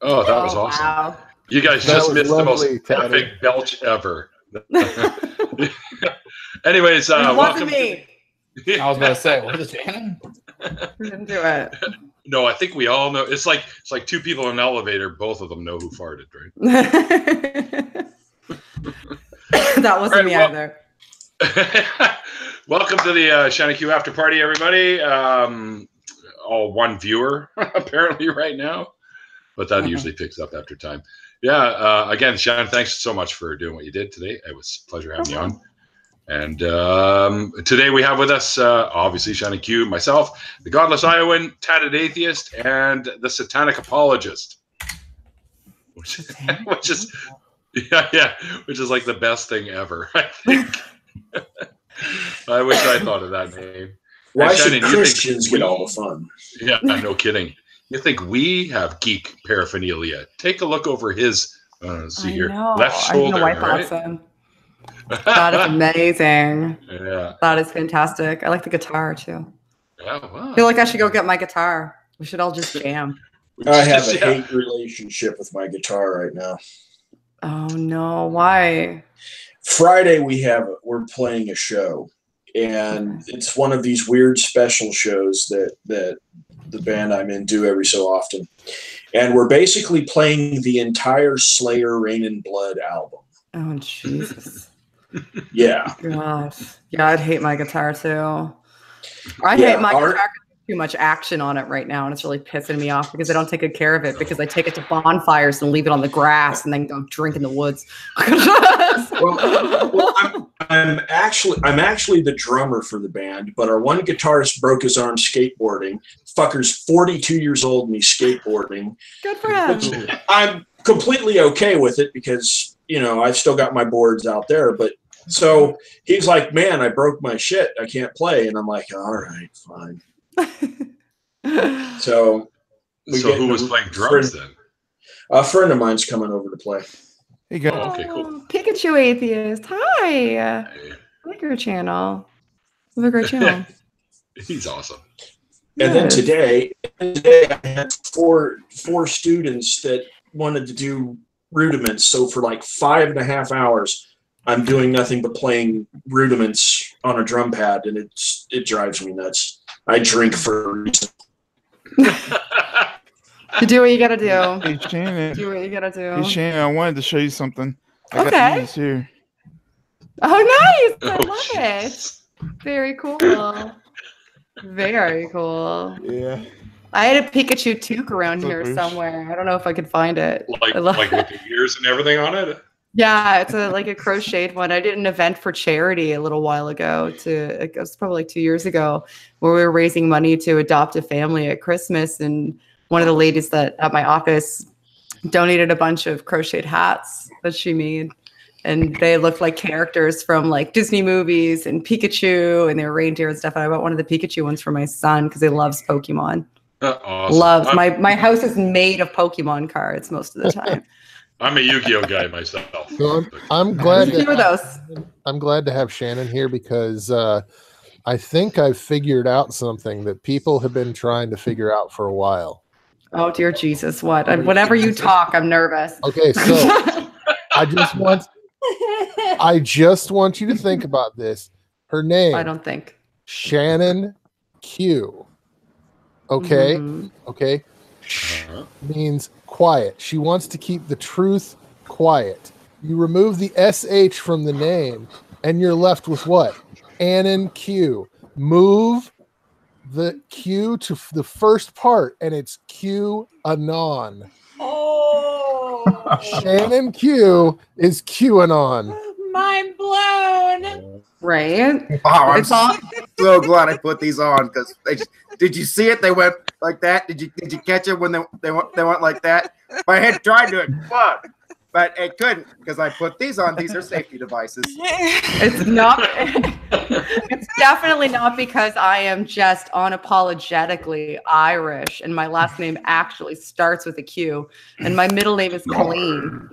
Oh, that was awesome. Wow. You guys just missed the most epic belch ever. Anyways, welcome. Me. I was about to say, was it Shannon? We didn't do it. No, I think we all know. It's like two people in an elevator. Both of them know who farted, right? That wasn't me either. Welcome to the Shannon Q after party, everybody. All one viewer apparently right now, but that usually picks up after time. Yeah. Again, Shannon, thanks so much for doing what you did today. It was a pleasure having you on. And today we have with us, obviously, Shannon Q, myself, the Godless Iowan, Tatted Atheist, and the Satanic Apologist, which is like the best thing ever, I think. I wish I thought of that name. Why should Christians get all the fun? Yeah, no kidding. You think we have geek paraphernalia? Take a look over his, left shoulder, right? That is amazing. Yeah. That is fantastic. I like the guitar too. Yeah, wow. I feel like I should go get my guitar. We should all just jam. I have a hate relationship with my guitar right now. Oh no, why? Friday we're playing a show, and it's one of these weird special shows that the band I'm in do every so often. And we're basically playing the entire Slayer Rain and Blood album. Oh Jesus. Yeah. Gosh. Yeah, I'd hate my guitar too. I hate my guitar because there's too much action on it right now, and it's really pissing me off because I don't take good care of it because I take it to bonfires and leave it on the grass and then go drink in the woods. I'm actually the drummer for the band, but our one guitarist broke his arm skateboarding. Fucker's 42 years old and he's skateboarding. Good for him. I'm completely okay with it because, I've still got my boards out there, but so he's like, man, I broke my shit. I can't play. And I'm like, all right, fine. So who was playing drums then? A friend of mine's coming over to play. Hey, go. Oh, okay, cool. Pikachu Atheist. Hi. Hey. I like your channel. You have a great channel. He's awesome. And then today I had four students that wanted to do rudiments. So for like 5.5 hours, I'm doing nothing but playing rudiments on a drum pad, and it drives me nuts. I drink for a reason. You do what you gotta do. Hey, Shannon. Do what you gotta do. Hey, Shannon, I wanted to show you something. I got these here. Oh, nice. I love it. Very cool. Very cool. Yeah. I had a Pikachu toque around here somewhere. I don't know if I could find it. Like with the ears and everything on it? Yeah, it's like a crocheted one. I did an event for charity a little while ago. It was probably like 2 years ago, where we were raising money to adopt a family at Christmas. And one of the ladies at my office donated a bunch of crocheted hats that she made. And they looked like characters from like Disney movies and Pikachu, and they were reindeer and stuff. And I bought one of the Pikachu ones for my son because he loves Pokemon. Awesome. Loves my house is made of Pokemon cards most of the time. I'm a Yu-Gi-Oh guy myself. So I'm glad I'm glad to have Shannon here because I think I've figured out something that people have been trying to figure out for a while. Oh dear Jesus! What? Whenever you talk, I'm nervous. Okay, so I just want you to think about this. Her name. I don't think. Shannon Q. Okay. Mm-hmm. Okay. Means quiet. She wants to keep the truth quiet. You remove the SH from the name, and you're left with what? Shannon Q. Move the Q to the first part, and it's Q anon. Oh, Shannon Q is QAnon. mind blown. Right? Oh, I'm so glad I put these on because did you see it? They went like that. Did you catch it when they went like that? My head tried to explode, but it couldn't because I put these on. These are safety devices. It's not. It's definitely not because I am just unapologetically Irish and my last name actually starts with a Q and my middle name is Colleen.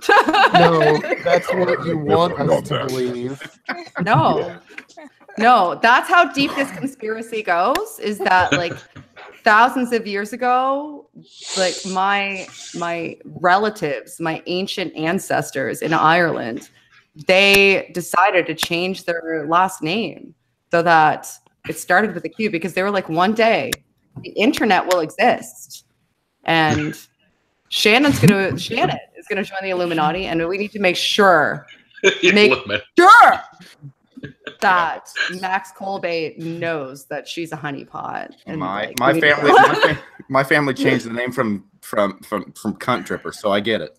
No, that's what you want us to believe. No, that's how deep this conspiracy goes, is that like thousands of years ago, like my relatives, my ancient ancestors in Ireland, they decided to change their last name so that it started with a Q, because they were like, one day the internet will exist and Shannon is gonna join the Illuminati, and we need to make sure that Max Colbate knows that she's a honeypot. And My family changed the name from cunt tripper, so I get it.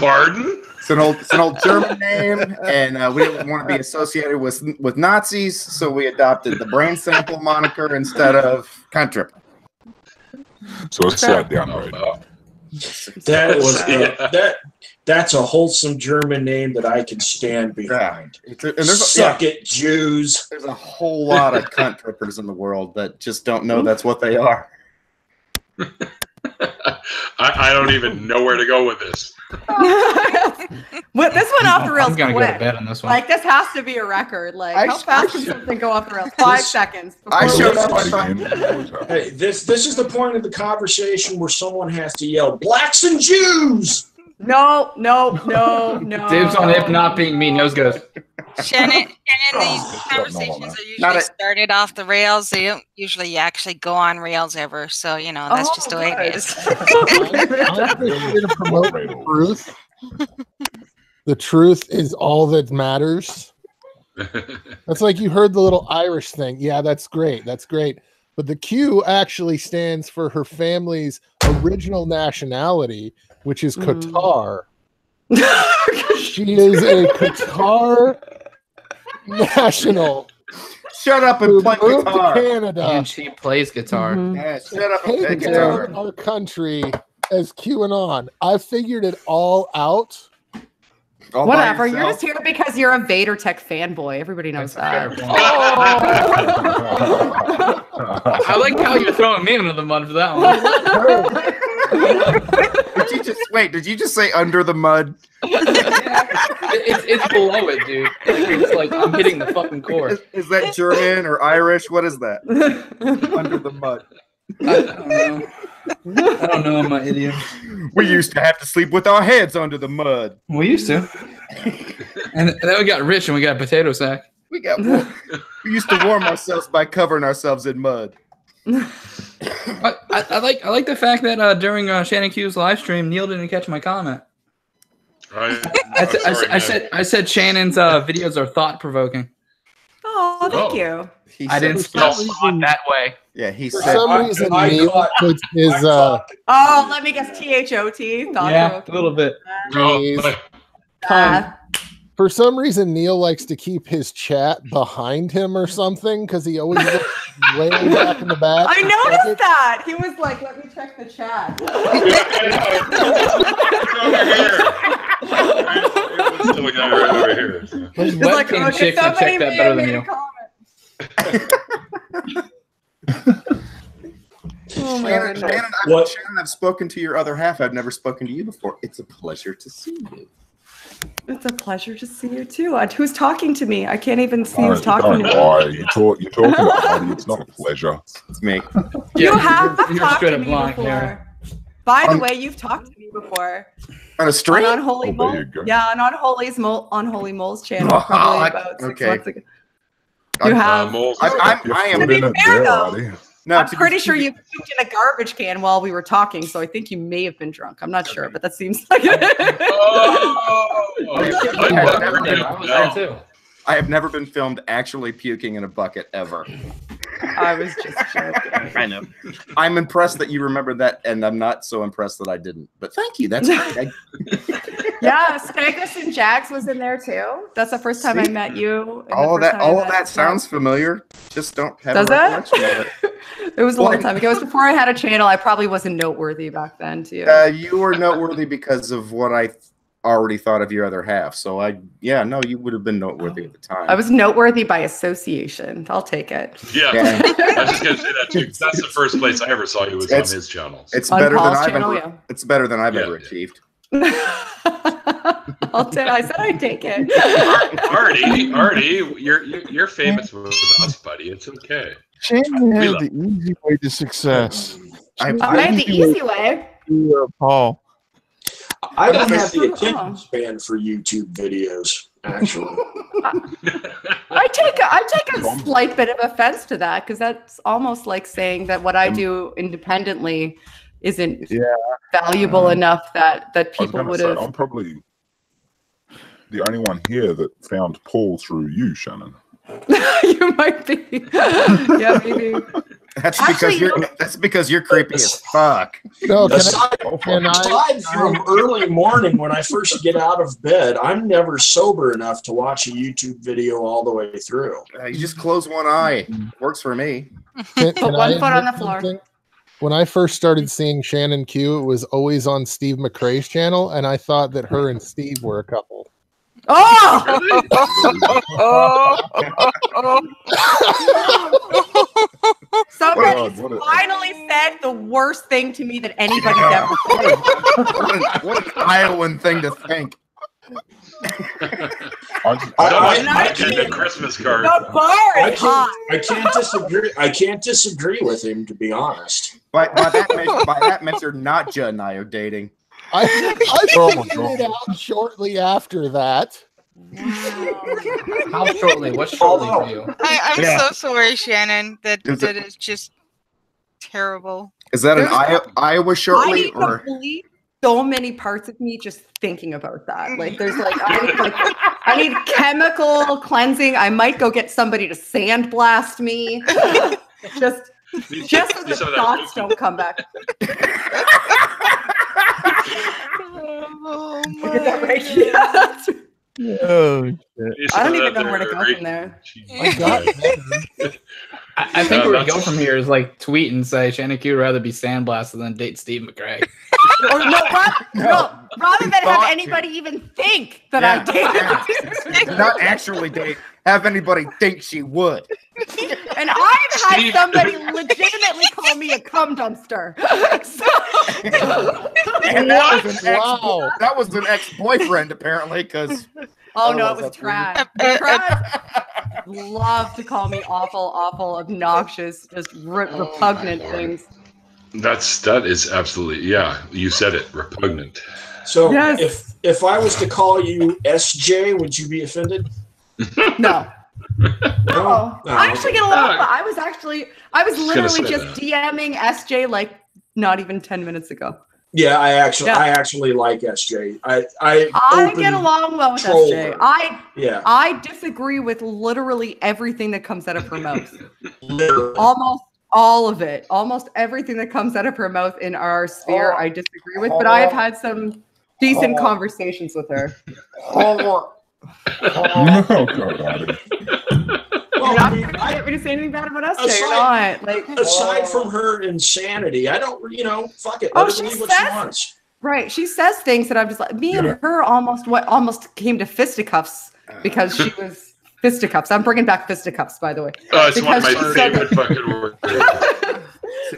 Pardon? It's an old German name, and we didn't want to be associated with Nazis, so we adopted the brain sample moniker instead of cunt tripper. So it's sat down right now. That was that's a wholesome German name that I can stand behind. Suck it, Jews. There's a whole lot of cunt trippers in the world that just don't know that's what they are. I don't even know where to go with this. Well, this went off the rails. I'm gonna go to bed on this one. Like, this has to be a record. Like, how fast can something go off the rails? 5 seconds. I showed up. Hey, this is the point of the conversation where someone has to yell, "Blacks and Jews!" No. Dibs on it not being me. Nose goes. Shannon, these conversations are usually started off the rails. They don't usually actually go on rails ever. So, you know, that's just the way it is. I'm here to promote the truth. The truth is all that matters. That's like, you heard the little Irish thing. Yeah, that's great. That's great. But the Q actually stands for her family's original nationality, which is Qatar. She is a Qatar national. Shut up and play guitar. Canada. And she plays guitar. Yeah, shut up and play guitar. Our country as QAnon. I figured it all out. All Whatever. You're just here because you're a Vader Tech fanboy. Everybody knows that. I like how you're throwing me under the mud for that one. Did you just say under the mud? It's below it, dude. It's like I'm hitting the fucking core. Is that German or Irish? What is that? Under the mud. I don't know. I'm an idiot. We used to have to sleep with our heads under the mud. We used to. And then we got rich and we got a potato sack. We used to warm ourselves by covering ourselves in mud. I like the fact that during Shannon Q's live stream, Neil didn't catch my comment. I said Shannon's videos are thought provoking. Oh, thank you. I didn't spell thought that way. Yeah, he For said. some reason, Neil puts his Oh, let me guess. THOT. Yeah, a little bit. For some reason, Neil likes to keep his chat behind him or something, because he always looks way back in the back. I noticed that. He was like, let me check the chat. Over here. His It's like, webcam okay, chick can check that better than you. Oh my Shannon, goodness. Shannon, I've spoken to your other half. I've never spoken to you before. It's a pleasure to see you. It's a pleasure to see you too. Who's talking to me? I can't even see who's talking to me. You're talking about me. It's not a pleasure. It's me. You have you're talked straight to up me blind before. here. By the way, you've talked to me before. On a stream? On Unholy Oh, Mole. there you go. Yeah, on Unholy Mole's channel, probably about 6 months ago. You have. I am. To be fair, though, No, I'm pretty sure you puked in a garbage can while we were talking, so I think you may have been drunk. I'm not sure, but that seems like it. I have never been filmed actually puking in a bucket ever. I was just joking. I know. I'm impressed that you remembered that, and I'm not so impressed that I didn't. But thank you. That's great. Yeah, Spagus and Jags was in there too. That's the first time I met you. All of that sounds familiar. Just don't have Does a recollection of it. It was a long time ago. It was before I had a channel. I probably wasn't noteworthy back then too. You were noteworthy because of what I already thought of your other half. So you would have been noteworthy at the time. I was noteworthy by association. I'll take it. Yeah. I was just gonna say that too. That's the first place I ever saw you was on his channel. It's On better Paul's than channel, I've yeah. ever. It's better than I've ever achieved. I said I'd take it. Artie, you're famous with us, buddy. It's okay. Shannon had the easy way to success. I had the easy way. Paul. I don't have the attention span for YouTube videos, actually. I take a slight bit of offense to that because that's almost like saying that what I do independently isn't valuable enough that people would have. I'm probably the only one here that found Paul through you, Shannon. You might be. Yeah, maybe. That's because you're creepy as fuck. No, aside from early morning when I first get out of bed, I'm never sober enough to watch a YouTube video all the way through. You just close one eye. Works for me. Put one foot on the floor. When I first started seeing Shannon Q, it was always on Steve McRae's channel, and I thought that her and Steve were a couple. Oh! Somebody finally said the worst thing to me that anybody's ever said. What an Iowan thing to think. I get a Christmas card. The bar is hot. I can't disagree with him, to be honest. By that measure, Nadja and I are dating. I figured it out shortly after that. How shortly? What's shortly for you? I'm so sorry, Shannon. That is just terrible. Is that an Iowa shortly? I need so many parts of me just thinking about that. Like, there's I need chemical cleansing. I might go get somebody to sandblast me. just so the thoughts don't come back. Oh my. Oh, shit. I don't even know where to go from there. I think where we go from here is like tweet and say Shannon Q would rather be sandblasted than date Steve McRae. Rather than have anybody even think that I dated. Not actually date. Have anybody think she would. And I've had somebody legitimately call me a cum dumpster. And that was an ex-boyfriend, apparently, because... Oh, no, it was trash. Trash love to call me awful, obnoxious, just repugnant things. That is absolutely, you said it, repugnant. So if I was to call you SJ, would you be offended? No. I actually get along. I was literally just DMing SJ like not even 10 minutes ago. Yeah, I actually like SJ. I get along well with SJ. I disagree with literally everything that comes out of her mouth. Almost all of it. Almost everything that comes out of her mouth in our sphere, I disagree with. But I have had some decent conversations with her. Well, I didn't really say anything bad about SJ. Aside from her insanity, I don't, fuck it. Let her believe what she wants. Right. She says things that I'm just like, me and her almost came to fisticuffs because she was fisticuffs. I'm bringing back fisticuffs, by the way. Oh, it's one of my favorite fucking words.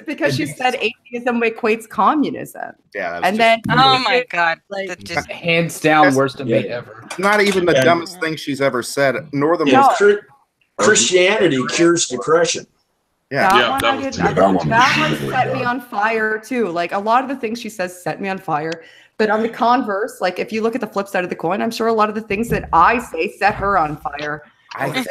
Because she said atheism equates communism. Yeah. And then, oh my God. Just hands down worst debate ever. Not even the dumbest thing she's ever said, nor the most... Christianity cures depression. That one set me on fire too. Like a lot of the things she says set me on fire. But on the converse, like if you look at the flip side of the coin, I'm sure a lot of the things that I say set her on fire. I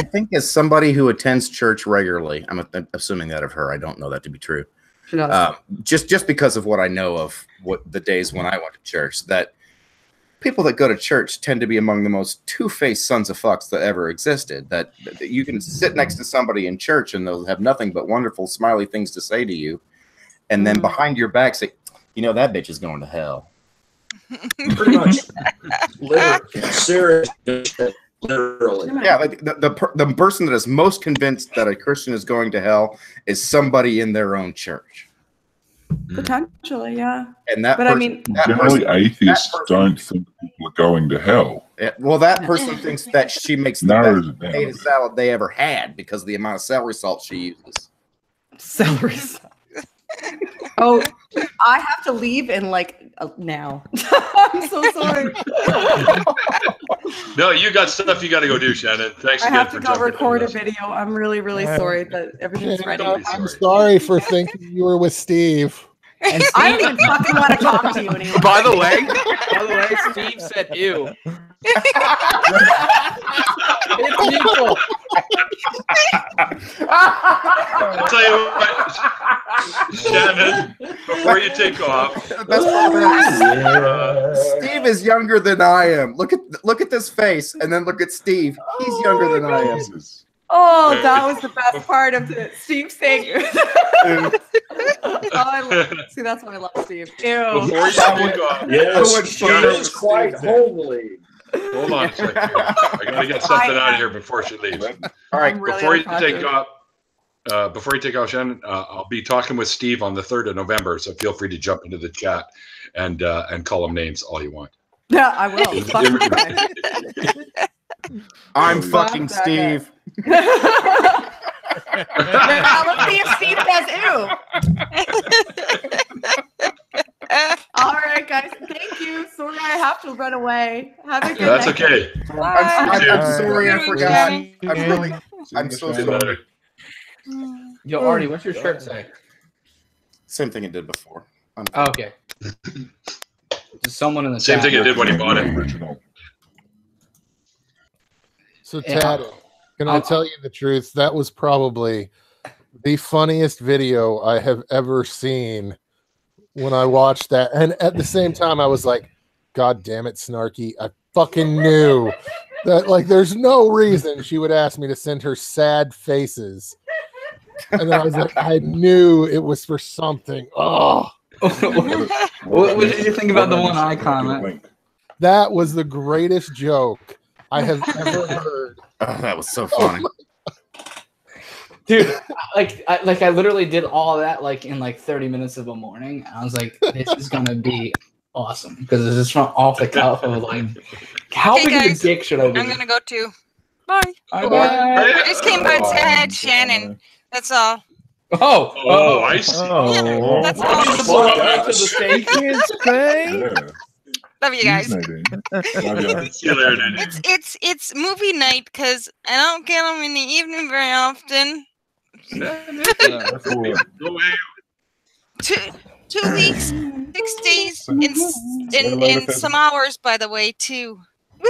think as somebody who attends church regularly, I'm assuming that of her. I don't know that to be true. Just because of what I know of what the days when I went to church, that people that go to church tend to be among the most two-faced sons of fucks that ever existed. That you can sit next to somebody in church and they'll have nothing but wonderful, smiley things to say to you, and then behind your back say, that bitch is going to hell. Pretty much. Literally. Seriously. Literally. Yeah, like the person that is most convinced that a Christian is going to hell is somebody in their own church. Potentially, yeah. And that, generally atheists don't think people are going to hell. Well, that person thinks that she makes the best potato salad they ever had because of the amount of celery salt she uses. Celery salt. Oh, I have to leave in now. I'm so sorry. No, you got stuff you got to go do, Shannon. Thanks I again have for to go jumping record a in with us. video. I'm really, really sorry that everything's ready. I'm sorry for thinking you were with Steve. And I don't even fucking want to talk to you anymore. By the way, Steve said ew. It's mutual. I'll tell you what, Shannon, before you take off, The best part of that, Steve is younger than I am. Look at this face, and then look at Steve. He's younger than I am. Oh, that was the best part of the Steve saying. See, that's why I love Steve. Ew. before you take off, Yes, she is quite homely. hold on a second. I got to get something out of here before she leaves. All right, really Before you attractive. take off, Shannon, I'll be talking with Steve on the 3rd of November, so feel free to jump into the chat and call him names all you want. Yeah, I will. Fuck that guy. I'm fucking Steve. Now, let's see if Steve says ew. All right, guys. Thank you. Sorry, I have to run away. Have a good That's night. okay. I'm sorry, I forgot. I'm so Good sorry. night. Yo, Artie, what's your shirt say? Same thing it did before. Oh, okay. Just someone in the Same chat. thing it did when he bought it. Original. So, Yeah. Tad, can I tell you the truth? That was probably the funniest video I have ever seen when I watched that. And at the same time, I was like, God damn it, Snarky. I fucking knew that, like, there's no reason she would ask me to send her sad faces. And then I was like, I knew it was for something. Oh, What did you think about the one I comment? that was the greatest joke I have ever heard. Oh, that was so funny. Dude, I literally did all of that like in like 30 minutes of a morning. I was like, this is gonna be awesome because it's just from off the cuff of like, how Hey, big of a guys, dick should I be? I'm gonna go too. Bye. Bye. I just came by to say hi to Shannon. That's all. Oh, I see. Yeah, that's all. Oh, to the stage. Yeah. Love you guys. Nadine. Love ya. See you later, Nadine. It's movie night because I don't get them in the evening very often. That's all right. Go away. 2 weeks, 6 days, and some hours, by the way, too. Woo!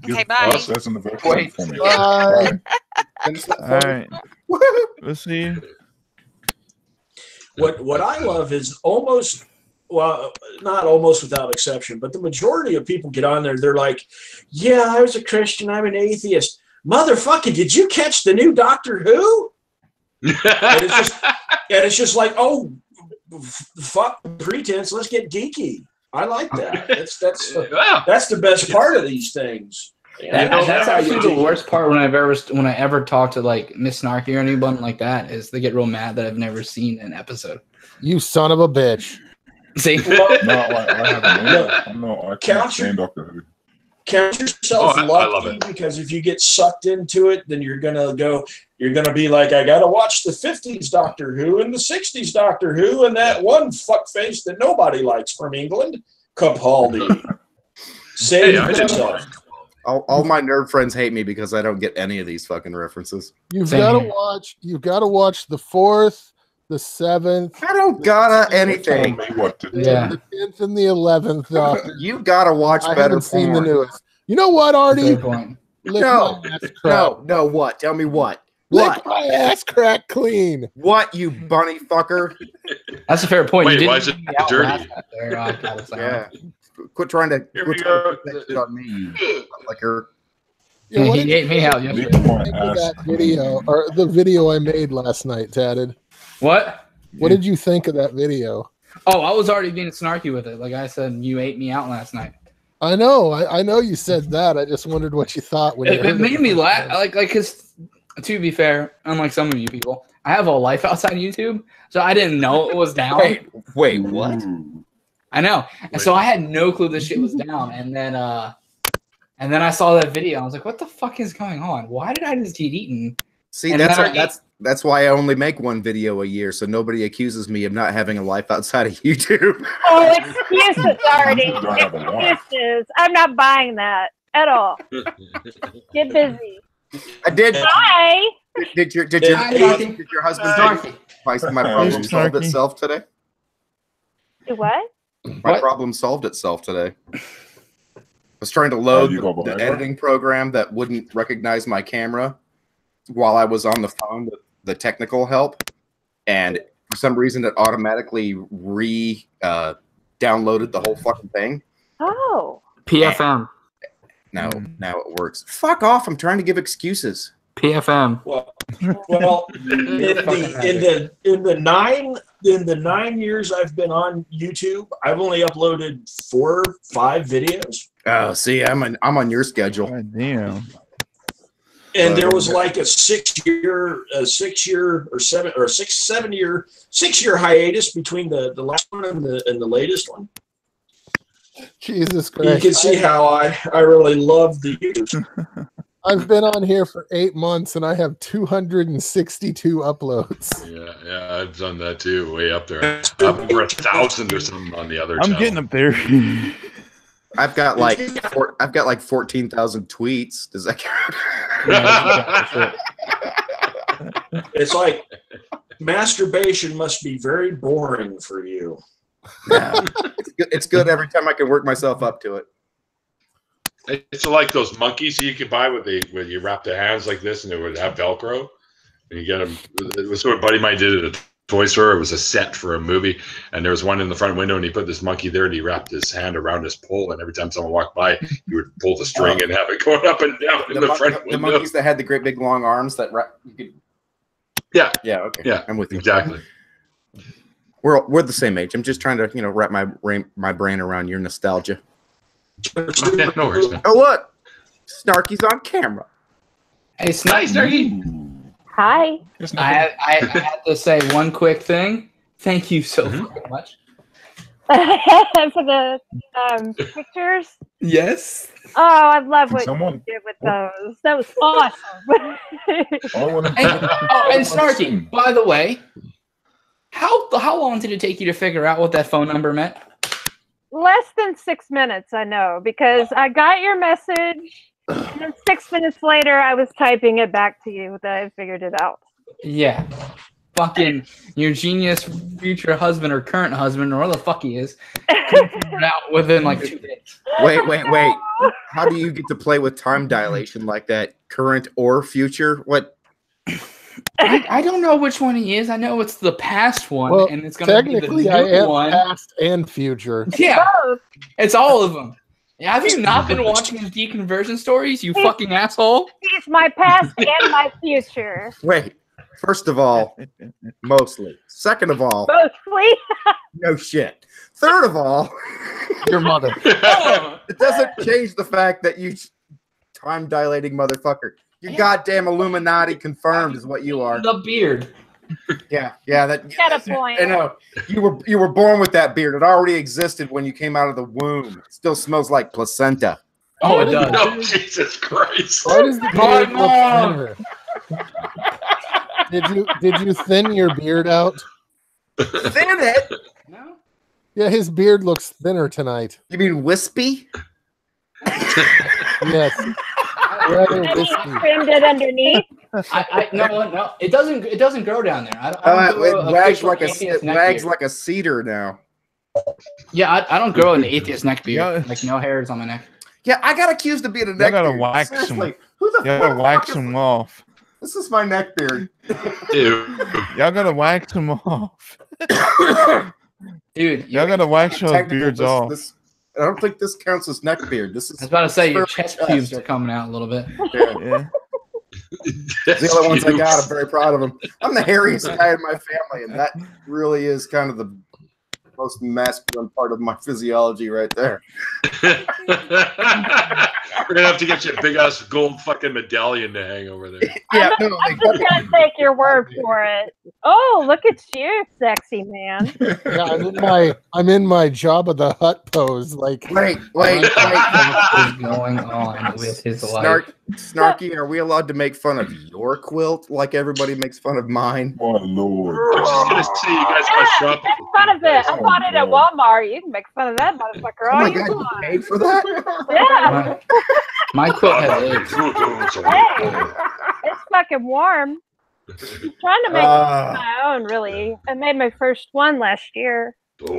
Give Okay, bye. us as an virtual Wait. for me. Bye. All right. Let's see. What I love is almost, well, not almost without exception, but the majority of people get on there. They're like, "Yeah, I was a Christian. I'm an atheist." Motherfucker, did you catch the new Doctor Who? And it's just like, oh, fuck pretense. Let's get geeky. I like that. That's the best part of these things. That's actually the worst part when I ever talk to like Miss Snarky or anyone like that is they get real mad that I've never seen an episode. You son of a bitch. See? No, I haven't. I can't stand Doctor Who. Count yourself I love lucky it. because if you get sucked into it, then you're gonna be like, I gotta watch the 50s Doctor Who and the 60s Doctor Who and that one fuckface that nobody likes from England, Capaldi. Save Hey, I didn't yourself. All my nerd friends hate me because I don't get any of these fucking references. You've Same got to here. watch. You've got to watch the 4th, the 7th, I don't gotta Tell anything. me what to do. Yeah. the 10th, and the 11th. Doctor. You gotta watch I better haven't seen the porn. newest. You know what, Artie? Fair point. Lick No, my ass crack. No, what? Tell me what? Lick What? my ass crack clean. What, you bunny fucker? That's a fair point. Wait, you why didn't is it leave me out dirty? last time there, Calisthenics. Yeah. Quit trying to Here we put go. that shit on me, you licker. Yeah, what He did you ate me out Lick yesterday. my think of ass. that video or the video I made last night, Tadded? What? What did you think of that video? Oh, I was already being snarky with it. Like I said, you ate me out last night. I know you said that. I just wondered what you thought when you It heard made me laugh. Like, cause to be fair, unlike some of you people, I have a life outside YouTube, so I didn't know it was down. Wait, what? Ooh. I know, and so I had no clue this shit was down. And then I saw that video. I was like, "What the fuck is going on? Why did I just get eaten?" See, And then that's why I only make one video a year, so nobody accuses me of not having a life outside of YouTube. Oh, excuses, Artie. You don't have a life. Excuses. I'm not buying that. at all. Get busy. I did. Bye. Did your husband take my problem solved itself today? Do what? My problem solved itself today. I was trying to load the editing program that wouldn't recognize my camera while I was on the phone with the technical help, and for some reason it automatically downloaded the whole fucking thing. Oh. PFM. Now it works. Fuck off! I'm trying to give excuses. PFM. Well, in the 9 years I've been on YouTube, I've only uploaded 4 or 5 videos. Oh, see, I'm on your schedule. God damn. And there was like a 6 year or 7 year hiatus between the last one and the latest one. Jesus Christ! You can see how I really love the YouTube. I've been on here for 8 months and I have 262 uploads. Yeah, I've done that too. Way up there. Up over 1,000 or something on the other. I'm getting up there. I've got like 14,000 tweets. Does that count? It's like masturbation must be very boring for you. Yeah, it's good every time I can work myself up to it. It's like those monkeys you could buy where you wrap their hands like this and they would have Velcro. And you get them. It was what a buddy of mine did at a toy store. It was a set for a movie, and there was one in the front window, and he put this monkey there, and he wrapped his hand around his pole, and every time someone walked by, he would pull the string and have it going up and down in the front window. The monkeys that had the great big long arms that you could. Yeah. Yeah. Okay. Yeah. I'm with you. Exactly. We're the same age. I'm just trying to wrap my brain around your nostalgia. Yeah, no worries, man. Oh look, Snarky's on camera. Hey, Snarky. Hi. I had to say one quick thing. Thank you so very much. For the pictures? Yes. Oh, I love what Someone- you did with those. That was awesome. And Snarky, by the way, how long did it take you to figure out what that phone number meant? Less than 6 minutes, I know, because I got your message, and then 6 minutes later, I was typing it back to you that I figured it out. Yeah. Fucking your genius future husband or current husband, or whatever the fuck he is, figured it out within like 2 days. Wait. How do you get to play with time dilation like that? Current or future? What? I don't know which one he is. I know it's the past one, Well, and it's going to be the technically, I new am one. past and future. Yeah, it's all of them. Yeah, have you not been watching his deconversion stories, you fucking asshole? He's my past and my future. Wait. First of all, mostly. Second of all, Mostly. no shit. Third of all, your mother. It doesn't change the fact that you time dilating motherfucker. You goddamn Illuminati confirmed is what you are. The beard. Yeah. Got a point. I know. You were born with that beard. It already existed when you came out of the womb. It still smells like placenta. Oh, it does. No, Jesus Christ. Why does the beard look thinner? Did you thin your beard out? Thin it? No. Yeah, his beard looks thinner tonight. You mean wispy? Yes. Rather And wispy. he trimmed it underneath. No. It doesn't grow down there. I don't It grow wags atheist neck wags beard. like a cedar now. Yeah, I don't grow an atheist neck beard. Yeah. Like no hairs on my neck. Yeah, I got accused of being a You neck gotta beard. wax them. Seriously, You who the gotta fuck wax is them off. This is my neck beard. Ew. Y'all gotta wax them off. Dude, Y'all gotta wax your Technically, beards off. I don't think this counts as neck beard. This is I was about to say your perfect chest pubes are coming out a little bit. Yeah. the other ones I got. I'm very proud of them. I'm the hairiest guy in my family, and that really is kind of the most masculine part of my physiology right there. We're gonna have to get you a big ass gold fucking medallion to hang over there. Yeah, I'm just gonna take your word for it. Oh, look at you, sexy man. Yeah, I'm in my Jabba the Hutt pose. Like, wait. What is going on with his life? Snarky, are we allowed to make fun of your quilt like everybody makes fun of mine? My lord. I'm just gonna say you guys got shop. Make fun of it. I bought it at Walmart. You can make fun of that motherfucker Oh all my you god, you want. paid for that? Yeah. My quilt has legs. Hey, it's fucking warm. I'm trying to make my own, really. I made my first one last year. See,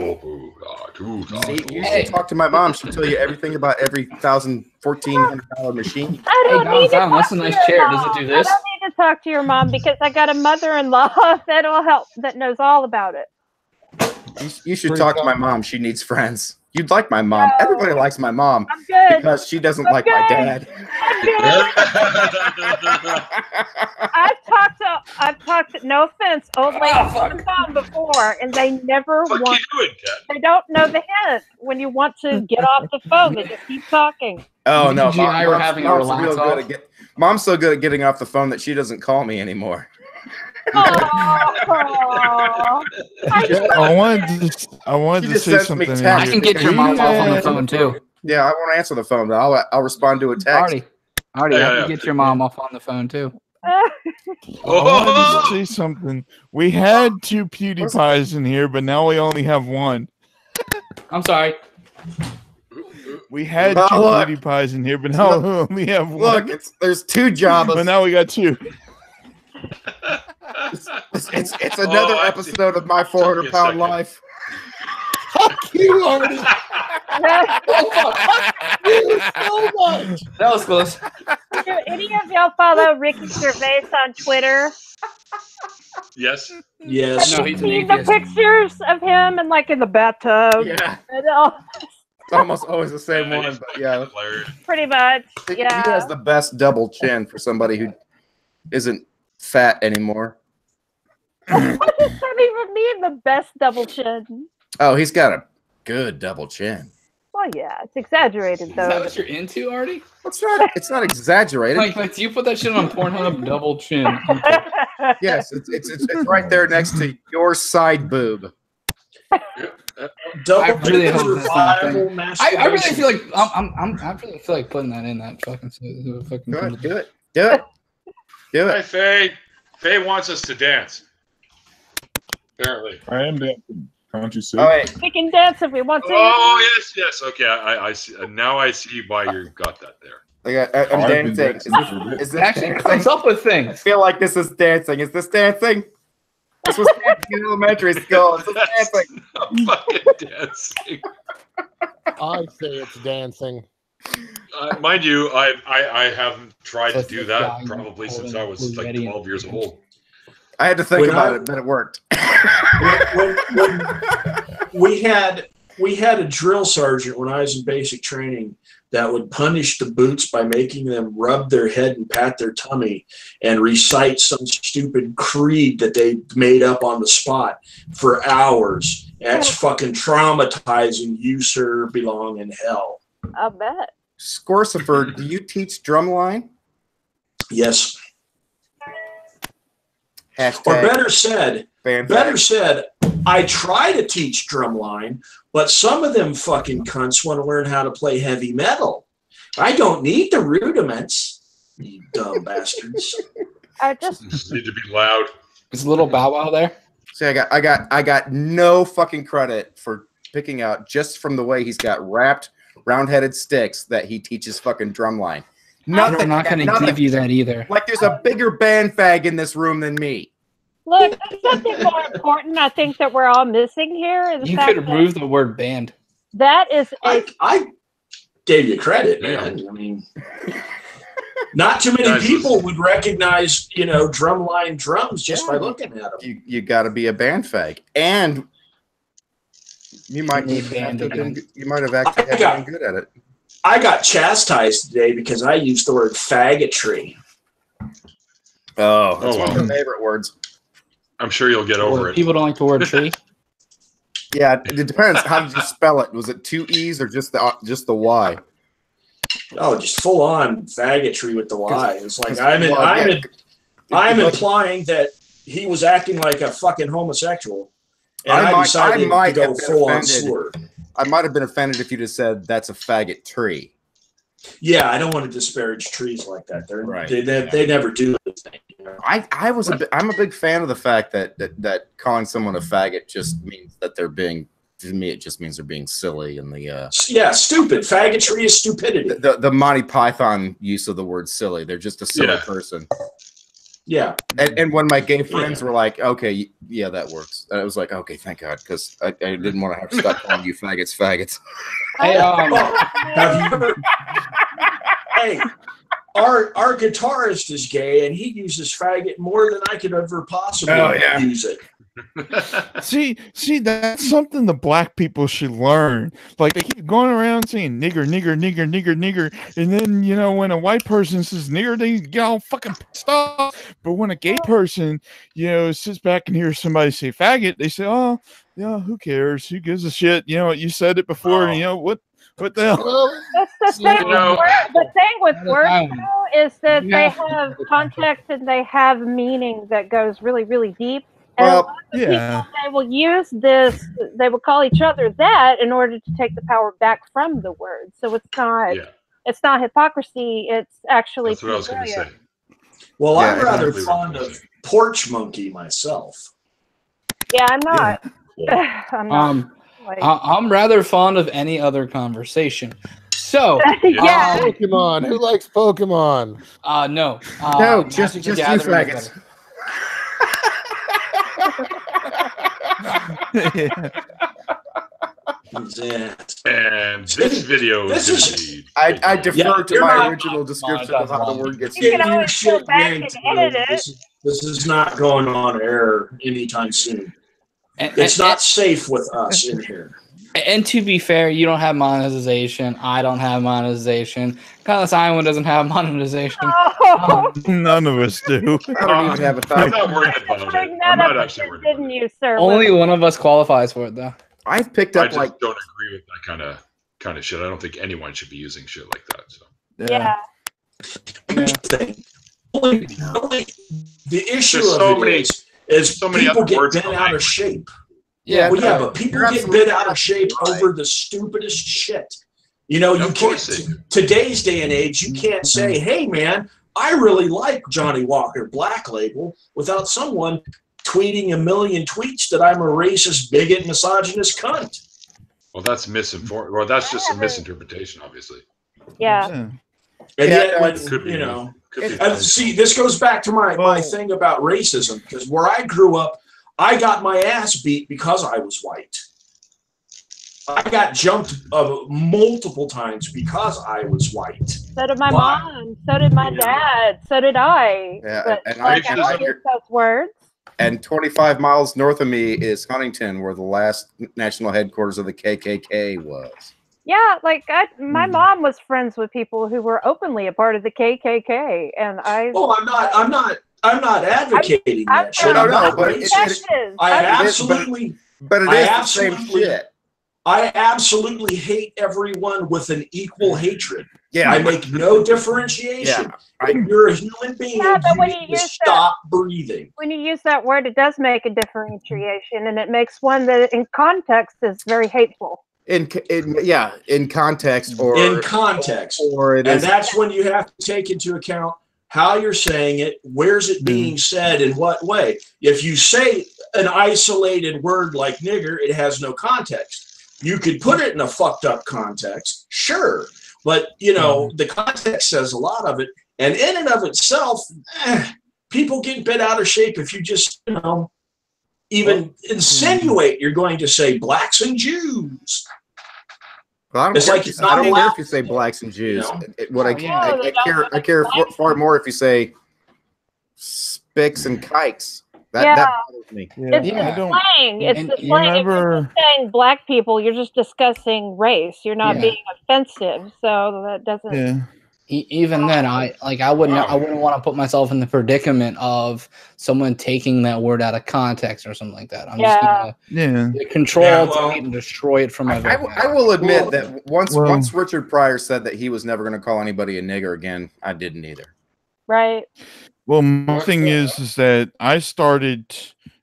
you should talk to my mom. She'll tell you everything about every $1,400 machine. I don't need to talk that's a to nice your chair. mom. Does it do I this? don't need to talk to your mom because I got a mother-in-law that'll help, that knows all about it. You should talk to my mom. She needs friends. You'd like my mom. Everybody likes my mom I'm good. because she doesn't like my dad. I've talked to, no offense, old ladies on the phone before, and they never want. They don't know the hint when you want to get off the phone. They just keep talking. Oh no, You and I were having a relax off. Mom's so good at getting off the phone that she doesn't call me anymore. I wanted to say something. I can get your mom off on the phone too. Yeah, I won't answer the phone, but I'll respond to a text. Artie, I can get your mom off on the phone too. I wanted to say something. We had 2 PewDiePies in here, but now we only have 1. I'm sorry. We had 2 PewDiePies in here, but now we only have 1. Look, there's 2 Jabas. But now we got 2. It's another episode of my 400-pound life. Fuck you, Artie. So much. That was close. Do any of y'all follow Ricky Gervais on Twitter? Yes. Yes. Have you seen the pictures of him and like in the bathtub? Yeah. And all, It's almost always the same one, but yeah. pretty much. He Yeah. has the best double chin for somebody who isn't fat anymore. What does that even mean? The best double chin. Oh, he's got a good double chin. Well, yeah, it's exaggerated Is though. that what you're into, Artie? It's not exaggerated. Like, do you put that shit on Pornhub? Double chin. Yes, it's right there next to your side boob. Double I really hope chin that's survival not a thing. I really masturbation. feel like I really feel like putting that in that fucking. Do it. Hey, Faye. Faye wants us to dance. Apparently. I am dancing. Can't you see? Oh, wait. We can dance if we want to. Oh, yes. Okay, I see. Now I see why you got that there. I'm dancing. Is this Actually dancing? comes up with I things. feel like this is dancing. Is this dancing? This was dancing in elementary school. Is this dancing? Fucking dancing. I say it's dancing. Mind you, I haven't tried to That's do the that guy probably since holding I was like Ready 12 years old. I had to think When about I- it, but it worked. when we had a drill sergeant when I was in basic training that would punish the boots by making them rub their head and pat their tummy and recite some stupid creed that they made up on the spot for hours. That's fucking traumatizing. You, sir, belong in hell. I bet. Scorsifer, do you teach drumline? Yes. Hashtag Or better said, fan I try to teach drumline, but some of them fucking cunts want to learn how to play heavy metal. I don't need the rudiments, you dumb bastards. I just Need to be loud. Is little Bow Wow there? See, I got no fucking credit for picking out just from the way he's got wrapped, round-headed sticks that he teaches fucking drumline. I'm not going to give you that either. Like there's a bigger band fag in this room than me. look. There's something more important. I think that we're all missing here. Is the You fact could that remove the word band. that is a I gave you credit, man. I mean, not too many people would recognize, drumline drums just by looking at them. You got to be a band fag, and you might Need band again. you might have actually been good at it. I got chastised today because I used the word faggotry. Oh, that's one of well. my favorite words. I'm sure you'll get over it. People don't like the word tree. Yeah, it depends. How did you spell it? Was it 2 E's or just the Y? Oh, just full on faggotry with the Y. It's like I'm implying that he was acting like a fucking homosexual, and I decided to go full on slur. I might have been offended if you just said that's a faggot tree. Yeah, I don't want to disparage trees like that. They never do anything. I'm a big fan of the fact that calling someone a faggot just means that they're being to me, it just means they're being silly. And yeah, stupid. Faggotry is stupidity. The Monty Python use of the word silly. They're just a silly person. Yeah. And when my gay friends were like, okay, yeah, that works. I was like, okay, thank God, because I didn't want to have to stop calling you faggots. Hey, have you ever, hey, our guitarist is gay, and he uses faggot more than I could ever possibly use it. See, that's something the black people should learn. Like, they keep going around saying nigger, nigger, nigger, nigger, nigger, and then, you know, when a white person says nigger, they get all fucking pissed off. But when a gay person, you know, sits back and hears somebody say faggot, they say, oh, yeah, who cares? Who gives a shit? You know, you said it before, and, you know, what the hell? That's the thing. The thing with words, though, is that they have context and they have meaning that goes really, really deep. And a lot of people, they will use this, they will call each other that in order to take the power back from the word. So it's not hypocrisy, it's actually. That's what I was going to say. Well, I'm rather fond of porch monkey myself. Yeah, I'm not. I'm not. I'm rather fond of any other conversation. So, Pokemon. Who likes Pokemon? No. No, just you faggots. And this video is I defer to my original description of how the word gets used. This is not going on air anytime soon. It's not safe with us in here. And to be fair, you don't have monetization. I don't have monetization. Carlos Iowa doesn't have monetization. None of us do. I don't even have a thought. I'm not worried about it. I'm not actually worried about it. Only one of us qualifies for it, though. I've picked up I just don't agree with that kind of shit. I don't think anyone should be using shit like that. So yeah. The issue of it is people get bent out of shape. Yeah, but people get bent out of shape over the stupidest shit. You know, you can't. Today's day and age, you can't say, "Hey, man, I really like Johnny Walker Black Label," without someone tweeting a million tweets that I'm a racist, bigot, misogynist cunt. Well, that's misinformed. Well, that's just a misinterpretation, obviously. Yeah. And yet, when, you know, see, this goes back to my thing about racism, because where I grew up, I got my ass beat because I was white. I got jumped multiple times because I was white. So did my mom. So did my dad. So did I. Yeah, but and I use those words. And 25 miles north of me is Huntington, where the last national headquarters of the KKK was. Yeah, like my mom was friends with people who were openly a part of the KKK, and I. Oh, I'm not advocating that shit. No, but I absolutely. But it is the same shit. I absolutely hate everyone with an equal hatred. Yeah, I make no differentiation. Yeah, if you're a human being, you need to stop breathing. When you use that word, it does make a differentiation, and it makes one that, in context, is very hateful. In context, or and that's when you have to take into account how you're saying it, where's it being said, in what way. If you say an isolated word like nigger, it has no context. You could put it in a fucked up context, sure, but you know the context says a lot of it, and in and of itself, people get bent out of shape if you just even insinuate you're going to say blacks and Jews. Well, I don't care if you say blacks and Jews. I care far more if you say spicks and kikes. That bothers me. It's the slang. It's the slang. If you're just saying black people, you're just discussing race. You're not being offensive. So that doesn't. Yeah. Even then, I wouldn't want to put myself in the predicament of someone taking that word out of context or something like that. I'm just gonna control and destroy it from my. I will admit that once Richard Pryor said that he was never going to call anybody a nigger again, I didn't either. Right. Well, my thing is that I started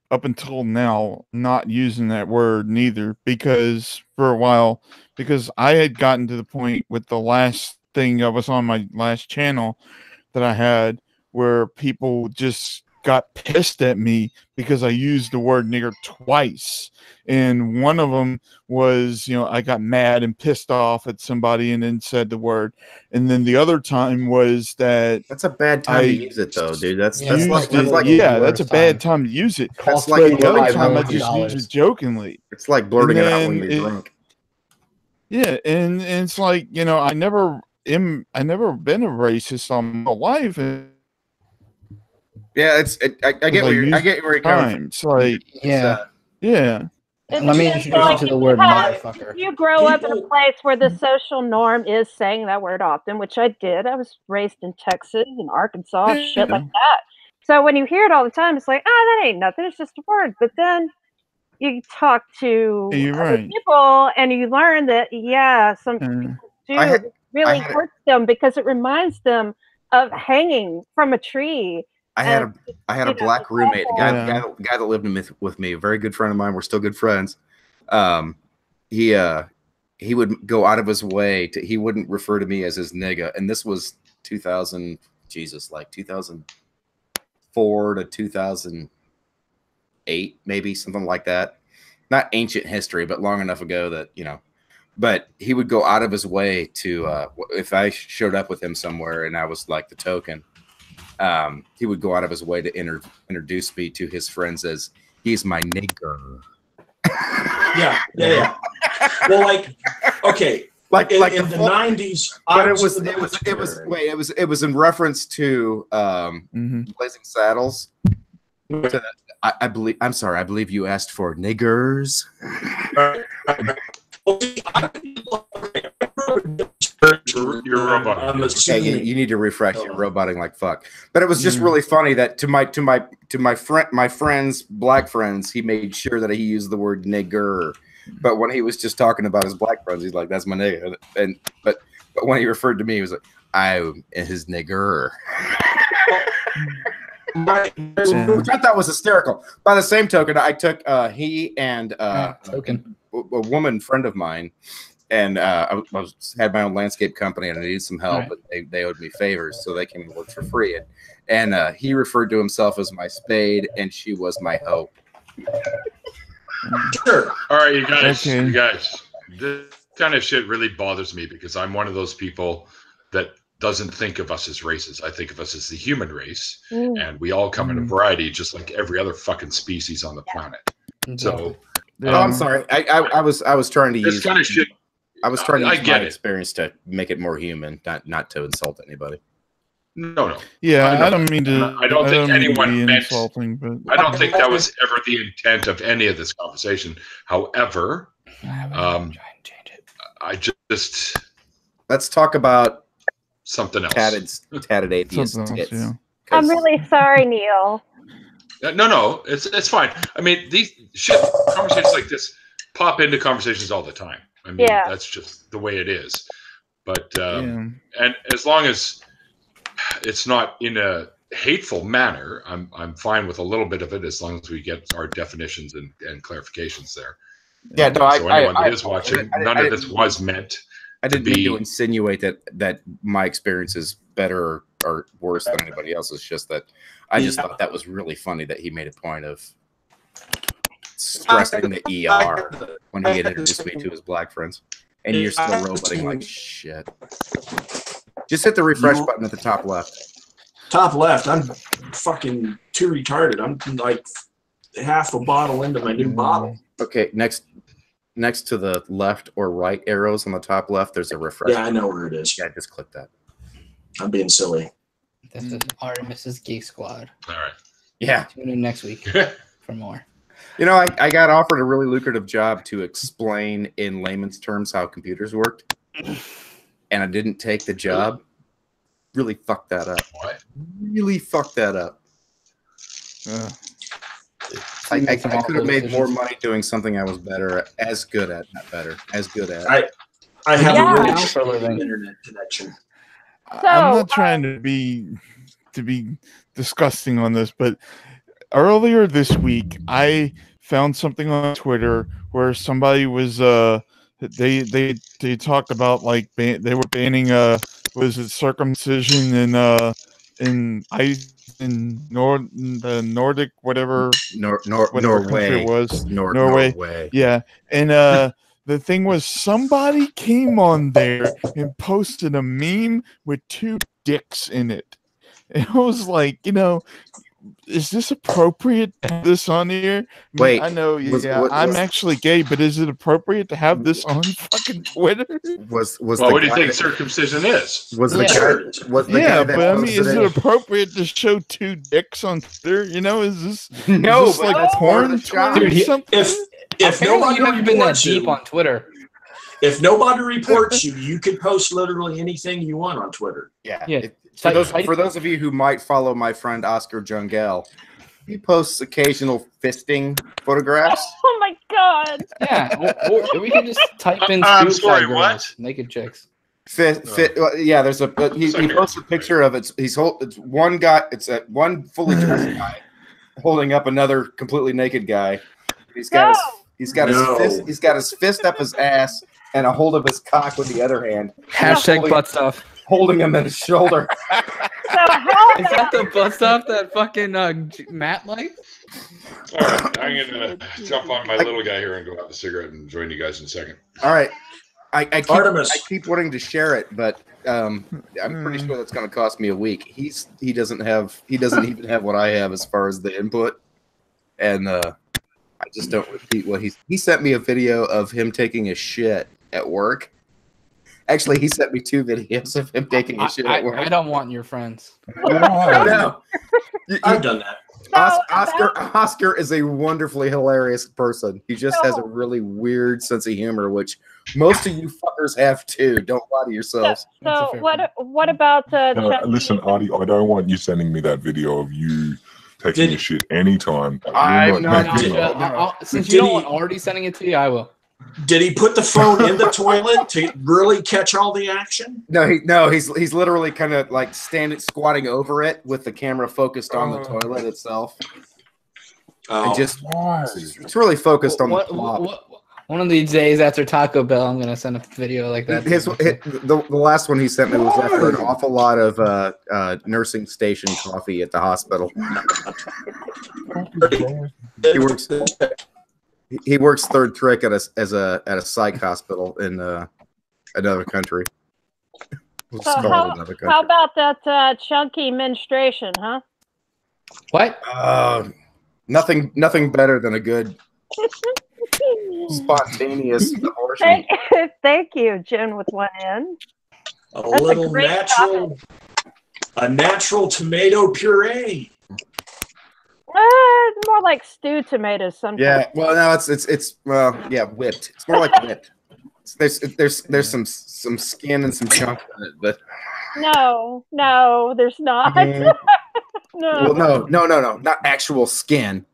up until now not using that word neither, because for a while, because I had gotten to the point with the last thing I was on my last channel that I had where people just got pissed at me because I used the word nigger twice. And one of them was, I got mad and pissed off at somebody and then said the word. And then the other time was that's a bad time to use it, though, dude. That's that's a bad time to use it. That's like the other time I just used it jokingly. It's like blurting it out when you're drunk. Yeah, and it's like, I never been a racist all my life. Yeah, I get where you're coming from. It's like, yeah. Let me introduce you to the word motherfucker. You grow up in a place where the social norm is saying that word often, which I did. I was raised in Texas and Arkansas, shit like that. So when you hear it all the time, it's like, that ain't nothing. It's just a word. But then you talk to other people and you learn that, some people do really hurt them because it reminds them of hanging from a tree. I had a black roommate, the guy that lived with me, a very good friend of mine. We're still good friends. He would go out of his way he wouldn't refer to me as his nigga. And this was 2004 to 2008, maybe something like that. Not ancient history, but long enough ago that, but he would go out of his way to, if I showed up with him somewhere and I was like the token, he would go out of his way to introduce me to his friends as he's my nigger. Yeah. Well, okay, like in the 90s, but it was in reference to Blazing Saddles. I believe you asked for niggers. You're roboting. Okay, you need to refresh. You're roboting like fuck. But it was just really funny that to my friends, black friends, he made sure that he used the word nigger. But when he was just talking about his black friends, he's like, "That's my nigga." But when he referred to me, he was like, "I'm his nigger." Which I thought was hysterical. By the same token, I took he and a woman friend of mine, and I had my own landscape company and I needed some help, but they owed me favors, so they came and worked for free. And he referred to himself as my spade, and she was my hoe. Sure. All right, you guys. This kind of shit really bothers me because I'm one of those people that doesn't think of us as races. I think of us as the human race, and we all come in a variety, just like every other fucking species on the planet. So, I'm sorry. I was trying to use kind of shit. I was trying to use my experience to make it more human, not to insult anybody. No. Yeah, I don't mean to. I don't think anyone meant insulting, but I don't think that was ever the intent of any of this conversation. However, I just let's talk about something else. Tatted atheist tits. Yeah. I'm really sorry, Neil. No, it's fine. I mean, these conversations like this pop into conversations all the time. I mean, that's just the way it is. But and as long as it's not in a hateful manner, I'm fine with a little bit of it as long as we get our definitions and clarifications there. Yeah, no, so anyone that is watching, none of this was meant. I didn't mean to insinuate that my experience is better or worse than anybody else's. Just that I just thought that was really funny that he made a point of stressing the ER when he had introduced me to his black friends. And you're still roboting like shit. Just hit the refresh button at the top left. Top left. I'm fucking too retarded. I'm like half a bottle into my new bottle. Okay, next to the left or right arrows on the top left, there's a refresh. Yeah, I know where it is. Yeah, just click that. I'm being silly. This is Artemis's Geek Squad. All right. Yeah. Tune in next week for more. You know, I got offered a really lucrative job to explain in layman's terms how computers worked, and I didn't take the job. Really fucked that up. What? Really fucked that up. I could have made more money doing something I was as good at. I have a really shitty internet connection. So, I'm not trying to be disgusting on this, but earlier this week I found something on Twitter where somebody was they talked about like they were banning was it circumcision in in the Nordic whatever Norway country it was. Norway. Yeah, and the thing was, somebody came on there and posted a meme with 2 dicks in it. And I was like, is this appropriate to have this on here? Wait, I know, I'm actually gay, but is it appropriate to have this on fucking Twitter? What do you think circumcision is? But I mean, is it appropriate to show 2 dicks on Twitter? Is this like porn Twitter or something? If nobody haven't been that reports you deep on Twitter. If nobody reports you, you can post literally anything you want on Twitter. Yeah. For those of you who might follow my friend Oscar Jungel, he posts occasional fisting photographs. Oh my god! Yeah, or we can just type in. I'm sorry, what? Naked chicks. Yeah, there's he posts a picture of it. It's one guy. It's one fully dressed guy holding up another completely naked guy. He's got his fist up his ass and a hold of his cock with the other hand. Hashtag butt stuff. Holding him at his shoulder. So how is that the butt stuff that fucking Matt likes? All right, I'm gonna jump on my little guy here and go have a cigarette and join you guys in a second. All right, I keep wanting to share it, but I'm pretty sure that's going to cost me a week. He doesn't even have what I have as far as the input, and I just don't repeat what he sent me a video of him taking a shit at work. Actually, he sent me 2 videos of him taking a shit at work. I don't want your friends. No. I've done that. Oscar is a wonderfully hilarious person. He just has a really weird sense of humor, which most of you fuckers have too. Don't lie to yourselves. So what about listen, Artie, I don't want you sending me that video of you taking a shit anytime. Since you don't want Artie sending it to you, I will. Did he put the phone in the toilet to really catch all the action? No, he's literally kind of like squatting over it with the camera focused on the toilet itself. And just it's really focused on the plop. One of these days after Taco Bell, I'm gonna send a video like that. The last one he sent me was after an awful lot of nursing station coffee at the hospital. He works third trick at a psych hospital in another country. So how about that chunky menstruation, huh? What? Nothing better than a good spontaneous abortion. Thank you, Jen with one N. A natural tomato puree. It's more like stewed tomatoes sometimes. Yeah, well, no, it's whipped. It's more like whipped. There's some skin and some chunk in it, but no, there's not. No. Well, no, not actual skin.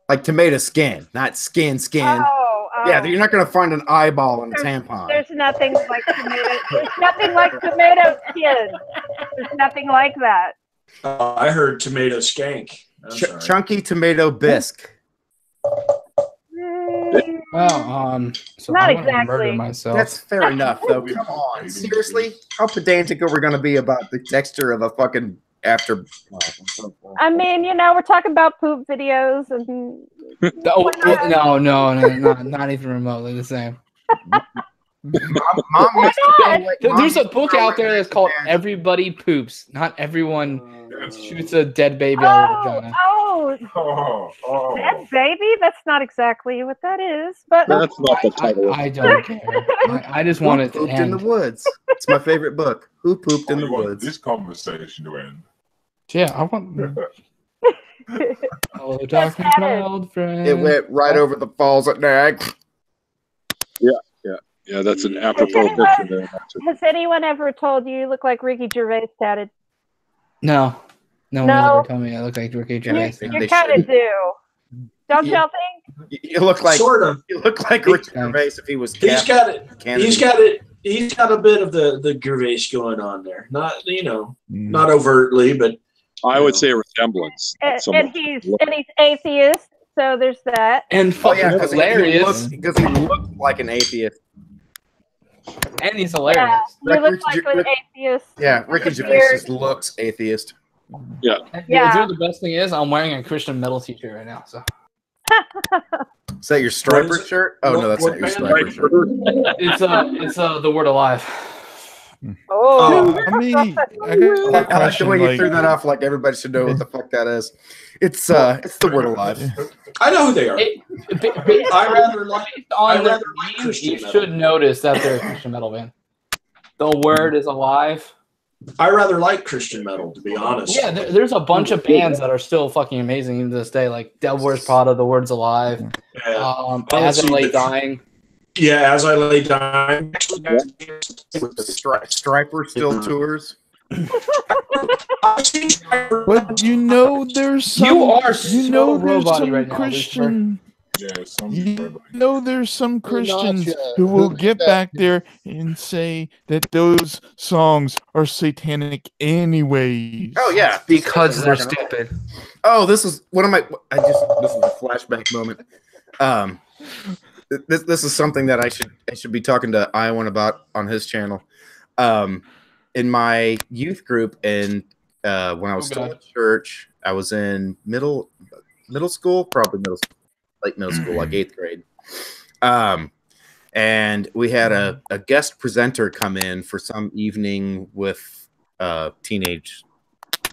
Like tomato skin, not skin. Oh. Yeah, you're not gonna find an eyeball in a tampon. There's nothing like tomato. There's nothing like tomato skin. There's nothing like that. I heard tomato skank. Chunky tomato bisque. Well, so not I exactly. Murder myself. That's fair enough, though. Come on, seriously? How pedantic are we going to be about the texture of a fucking after? I mean, we're talking about poop videos and. No, not even remotely the same. There's a book out there that's called "Everybody Poops." Not everyone shoots a dead baby out of vagina. Dead baby? That's not exactly what that is. But that's not the title. I don't care. I just want it to end. In the Woods. It's my favorite book. Who pooped in the woods? This conversation to end. Yeah, I want. Hello, darkness, my old friend. It went right over the falls at Nag. Yeah, that's an apropos picture there. Has anyone ever told you look like Ricky Gervais tatted? No one ever told me I look like Ricky Gervais. You kind of do. Don't y'all think? You look like sort of. You look like Ricky Gervais if he was. He's got it. He's got a bit of the Gervais going on there. Not not overtly, but I would say a resemblance. And he's atheist, so there's that. And fucking hilarious because he looked like an atheist. And he's hilarious. Yeah, you look like an atheist. Yeah, Ricky Gervais just looks atheist. Yeah. Yeah. The best thing is I'm wearing a Christian metal t-shirt right now. So. Is that your striper shirt? Oh no, that's not your striper shirt. It's the word alive. Oh, I mean, I like the way you threw that off. Like everybody should know what the fuck that is. It's the word alive. I know who they are. I rather like Christian metal. You should notice that they're a Christian metal band. The word is alive. I rather like Christian metal, to be honest. Yeah, there's a bunch of bands that are still fucking amazing even to this day, like Devil Wears Prada, The Word's Alive, As I Lay Dying. Yeah, As I Lay Dying. With the Striper still tours. But you know there's some. You are there's some right now, Christian. Yeah, there's some Christians who will get back there and say that those songs are satanic anyways. Oh yeah, because they're stupid. Oh, this is one of my. This is a flashback moment. This is something that I should be talking to Iowan about on his channel. In my youth group, and when I was still at church, I was in middle school, probably late middle school, like 8th grade. And we had a guest presenter come in for some evening with teenage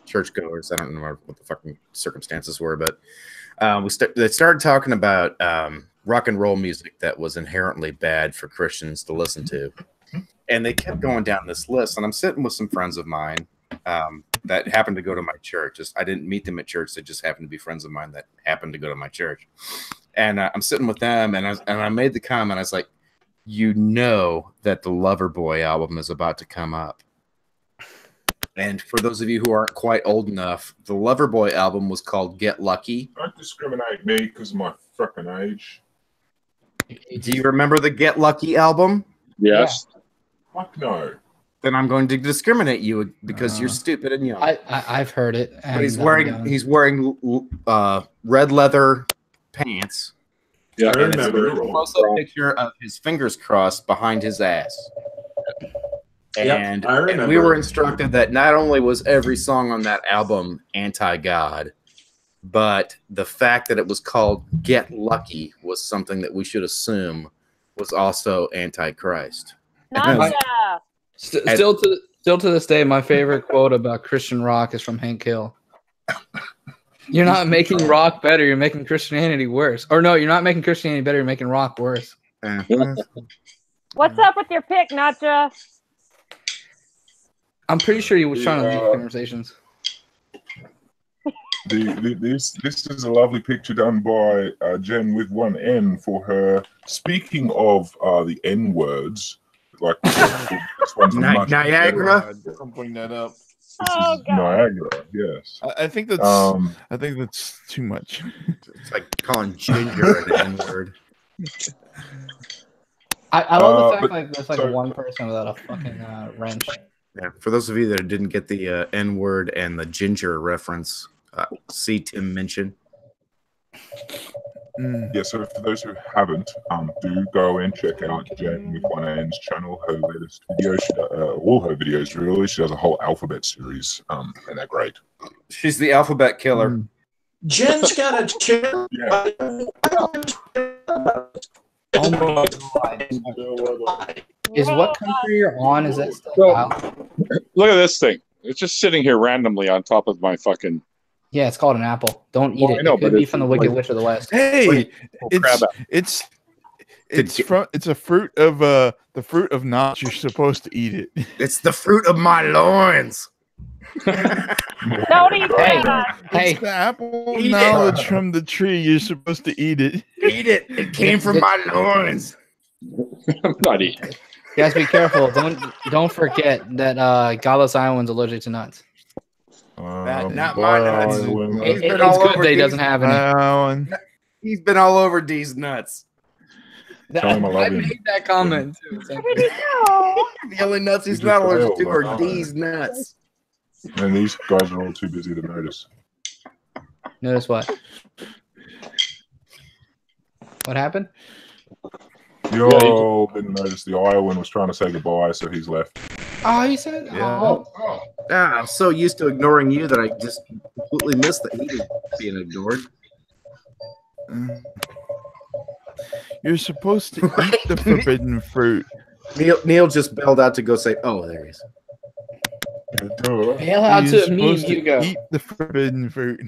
churchgoers. I don't remember what the fucking circumstances were, but they started talking about rock and roll music that was inherently bad for Christians to listen to. And they kept going down this list, and I'm sitting with some friends of mine that happened to go to my church. I didn't meet them at church; they just happened to be friends of mine that happened to go to my church. And I'm sitting with them, and I made the comment. I was like, "You know that the Loverboy album is about to come up." And for those of you who aren't quite old enough, the Loverboy album was called "Get Lucky." Don't discriminate me because of my fucking age. Do you remember the "Get Lucky" album? Yes. Yeah. Fuck no. Then I'm going to discriminate you because you're stupid and young. I've heard it. But he's wearing red leather pants. Yeah, I remember. Also a picture of his fingers crossed behind his ass. And, and we were instructed that not only was every song on that album anti-God, but the fact that it was called "Get Lucky" was something that we should assume was also anti-Christ. Still to this day, my favorite quote about Christian rock is from Hank Hill. You're not making rock better, you're making Christianity worse. Or no, you're not making Christianity better, you're making rock worse. What's up with your pick, Nacha? I'm pretty sure you were trying to leave conversations. This is a lovely picture done by Jen with one N for her. Speaking of the N words, like this one's Niagara. Don't bring that up. This is Niagara. Yes. I think that's too much. It's like calling ginger an N word. I love the fact that there's one person without a fucking wrench. Yeah. For those of you that didn't get the N word and the ginger reference. See Tim mention. Yeah, so for those who haven't, do go and check out Jen with one N's channel. Her latest video, all her videos really. She does a whole alphabet series, and they're great. She's the alphabet killer. Jen's got a channel. Yeah. Oh my God. Is what country you're on? Is that still out? Look at this thing. It's just sitting here randomly on top of my fucking. Yeah, it's called an apple. Don't eat it. I know, it could be from the Wicked Witch of the West. Hey, it's a fruit of the fruit of knowledge. You're supposed to eat it. It's the fruit of my loins. Don't eat that. Hey, it's the apple knowledge from the tree. You're supposed to eat it. Eat it. It came from my loins. I'm not eating. You guys be careful. Don't forget that Godless Iowan's allergic to nuts. Not my nuts. It's good that he doesn't have any. He's been all over D's nuts. Tell him I love I him. made that comment too. The only nuts he's not allergic to are D's nuts. And these guys are all too busy to notice. Notice what? What happened? You Yo, didn't notice the Iowan was trying to say goodbye, so he's left. Oh, he said, Yeah. I'm so used to ignoring you that I just completely missed that he was being ignored. You're supposed to eat the forbidden fruit. Neil just bailed out to go say, "Oh, there he is." Bail out to me and Hugo. Eat the forbidden fruit.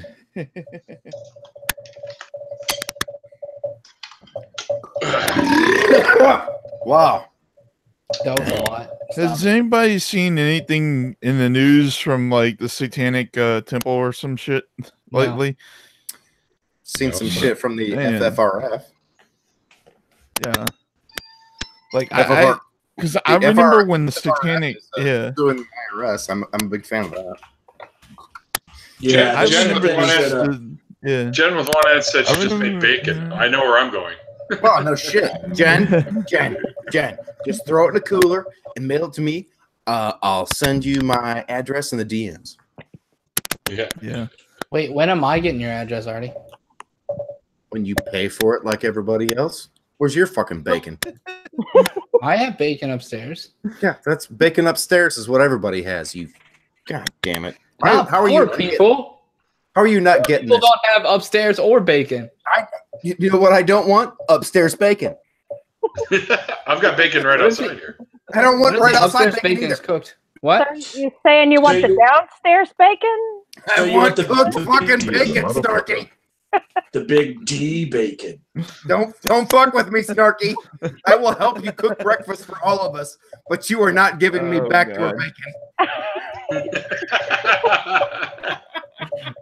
Wow. That was a lot. Has anybody seen anything in the news from like the Satanic Temple or some shit lately? Seen some shit from the FFRF. Yeah. Like FFR, because I remember when the Satanic doing IRS. I'm a big fan of that. Yeah, I Jen remember with Jen with one ad said she just made bacon. I know where I'm going. Oh, no shit. Jen, just throw it in a cooler and mail it to me. I'll send you my address in the DMs. Yeah. Wait, when am I getting your address, Artie? When you pay for it like everybody else. Where's your fucking bacon? I have bacon upstairs. Yeah, that's bacon upstairs is what everybody has. You, god damn it! How are you people? How are you not getting People this? don't have upstairs or bacon. You know what I don't want? Upstairs bacon. I've got bacon right outside here. I don't want right outside upstairs bacon is cooked. What? So you saying you want the downstairs bacon? I want the cooked fucking bacon, Snarky. The big D bacon. Don't fuck with me, Snarky. I will help you cook breakfast for all of us, but you are not giving me back to our bacon.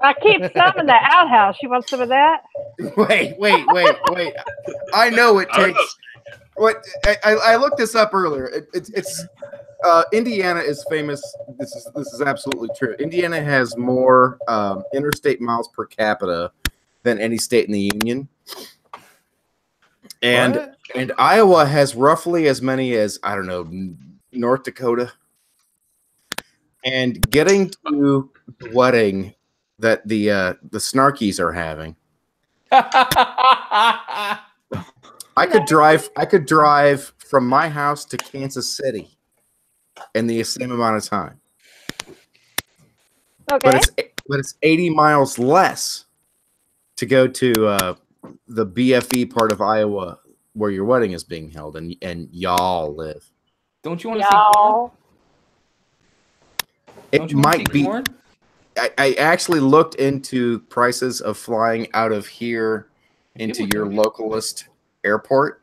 I keep some in the outhouse. You want some of that? Wait. I know it takes. What I looked this up earlier. It's Indiana is famous. This is absolutely true. Indiana has more interstate miles per capita than any state in the union, and Iowa has roughly as many as, I don't know, North Dakota. And getting to the wedding that the Snarkies are having, I could drive from my house to Kansas City in the same amount of time. Okay. But it's 80 miles less to go to the BFE part of Iowa where your wedding is being held, and y'all live. Don't you want to see corn? It might be. I actually looked into prices of flying out of here into your localist airport.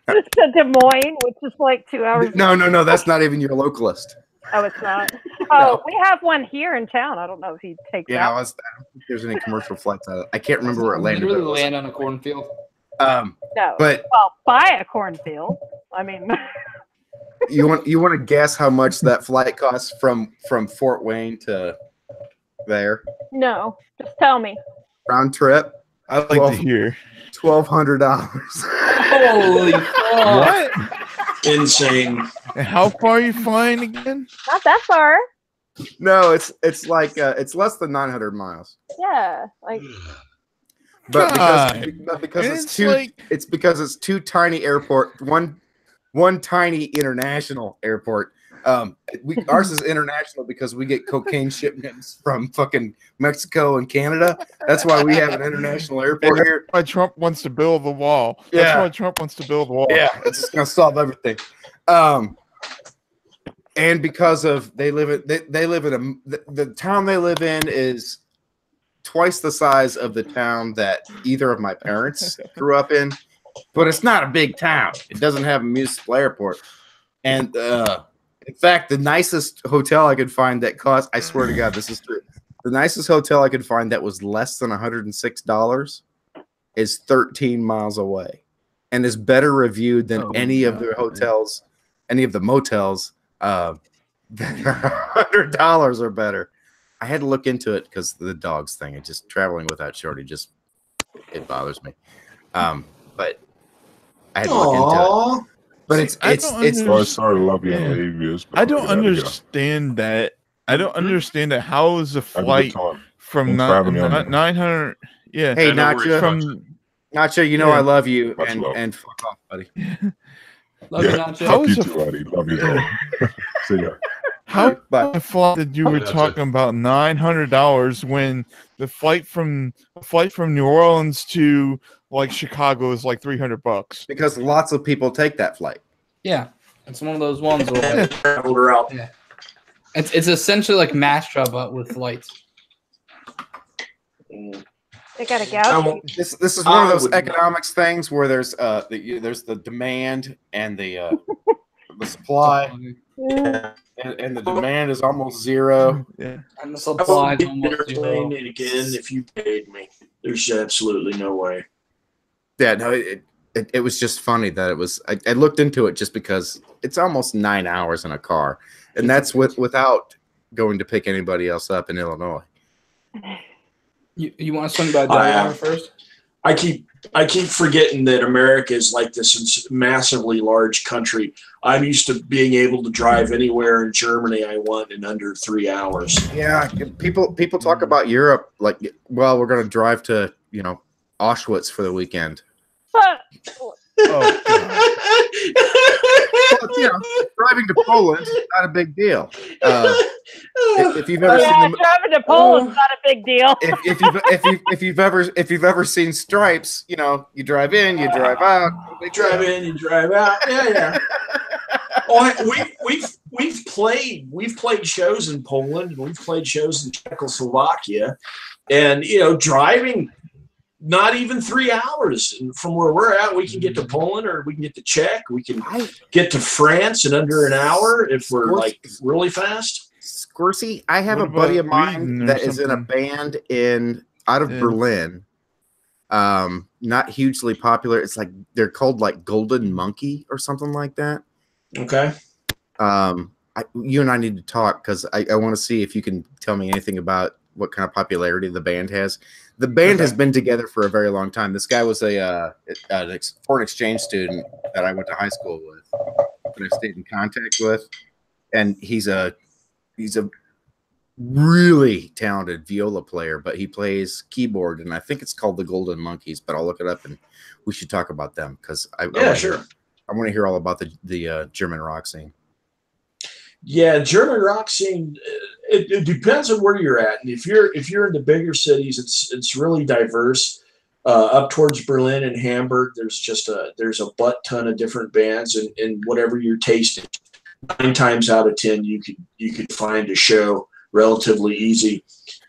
It's to Des Moines, which is like 2 hours. No, that's not even your localist. Oh, it's not. Oh, we have one here in town. I don't know if he'd take that. I don't think there's any commercial flights out of it. I can't remember where it landed. Literally land on a cornfield. No, but buy a cornfield. I mean, you want to guess how much that flight costs from Fort Wayne to there? No, just tell me. Round trip. I like to hear. $1,200. Holy fuck! What? Insane. And how far are you flying again? Not that far. No, it's like it's less than 900 miles. Yeah, like. But because it's two tiny airport, one tiny international airport. Ours is international because we get cocaine shipments from fucking Mexico and Canada. That's why we have an international airport here. That's why Trump wants to build the wall. Yeah. That's why Trump wants to build the wall. Yeah, it's just gonna solve everything. And because of they live in the town they live in is twice the size of the town that either of my parents grew up in, but it's not a big town. It doesn't have a municipal airport. And in fact, the nicest hotel I could find that cost, I swear to God, this is true. The nicest hotel I could find that was less than $106 is 13 miles away and is better reviewed than any of the hotels, any of the motels that are $100 or better. I had to look into it because the dogs thing. It just traveling without Shorty it bothers me. But I had to look into it. But it's sorry to love you and leave you. I don't understand that. I don't understand that. How is a flight from 900? Yeah. Hey, Nacho. Nacho, you know I love you, and fuck off, buddy. Love you, Nacho. Fuck you too, buddy. Love you, though. See ya. How did you were talking about $900 when the flight from New Orleans to like Chicago is like $300? Because lots of people take that flight. Yeah, it's one of those ones where traveled her out. Yeah, it's essentially like mass travel with flights. They got a gouge. This is one of those economics things where there's the demand and the supply. Yeah. And the demand is almost zero. Yeah. And the supply is almost zero. And again, if you paid me, there's absolutely no way. Yeah, no, it was just funny that it was. I looked into it just because it's almost 9 hours in a car, and that's without going to pick anybody else up in Illinois. You want to swing by Delaware first? I keep forgetting that America is like this massively large country. I'm used to being able to drive anywhere in Germany I want in under 3 hours. Yeah, people talk about Europe like, well, we're going to drive to Auschwitz for the weekend. Well, driving to Poland is not a big deal. If you've ever seen driving to Poland is not a big deal. if you've ever seen Stripes, you drive in, you drive out. You drive in, you drive out. Yeah. We've played shows in Poland, and we've played shows in Czechoslovakia, and driving not even 3 hours. And from where we're at, we can get to Poland, or we can get to Czech. We can get to France in under an hour if we're like really fast. Scorsese, I have a buddy of mine that is in a band out of Berlin. Not hugely popular. It's like they're called like Golden Monkey or something like that. Okay. You and I need to talk because I want to see if you can tell me anything about what kind of popularity the band has. The band has been together for a very long time. This guy was a foreign exchange student that I went to high school with, that I stayed in contact with, and he's a really talented viola player, but he plays keyboard, and I think it's called the Golden Monkeys, but I'll look it up and we should talk about them because I want to hear all about the German rock scene. Yeah, German rock scene. It depends on where you're at, and if you're in the bigger cities, it's really diverse. Up towards Berlin and Hamburg, there's a butt ton of different bands, and whatever you're tasting, 9 times out of 10 you could find a show relatively easy.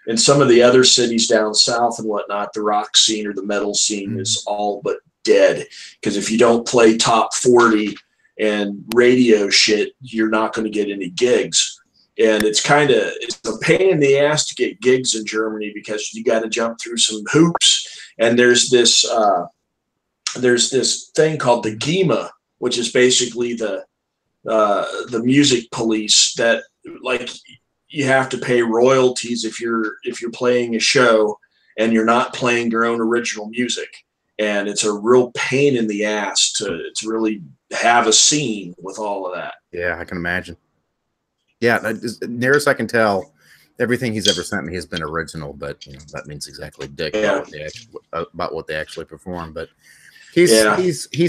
In some of the other cities down south and whatnot, the rock scene or the metal scene is all but dead, because if you don't play top 40 and radio shit, you're not going to get any gigs. And it's a pain in the ass to get gigs in Germany because you got to jump through some hoops. And there's this thing called the GEMA, which is basically the music police that, like, you have to pay royalties if you're playing a show and you're not playing your own original music. And it's a real pain in the ass to really have a scene with all of that. Yeah, I can imagine. Yeah, near as I can tell, everything he's ever sent me has been original, but that means exactly dick about what they actually perform. But he's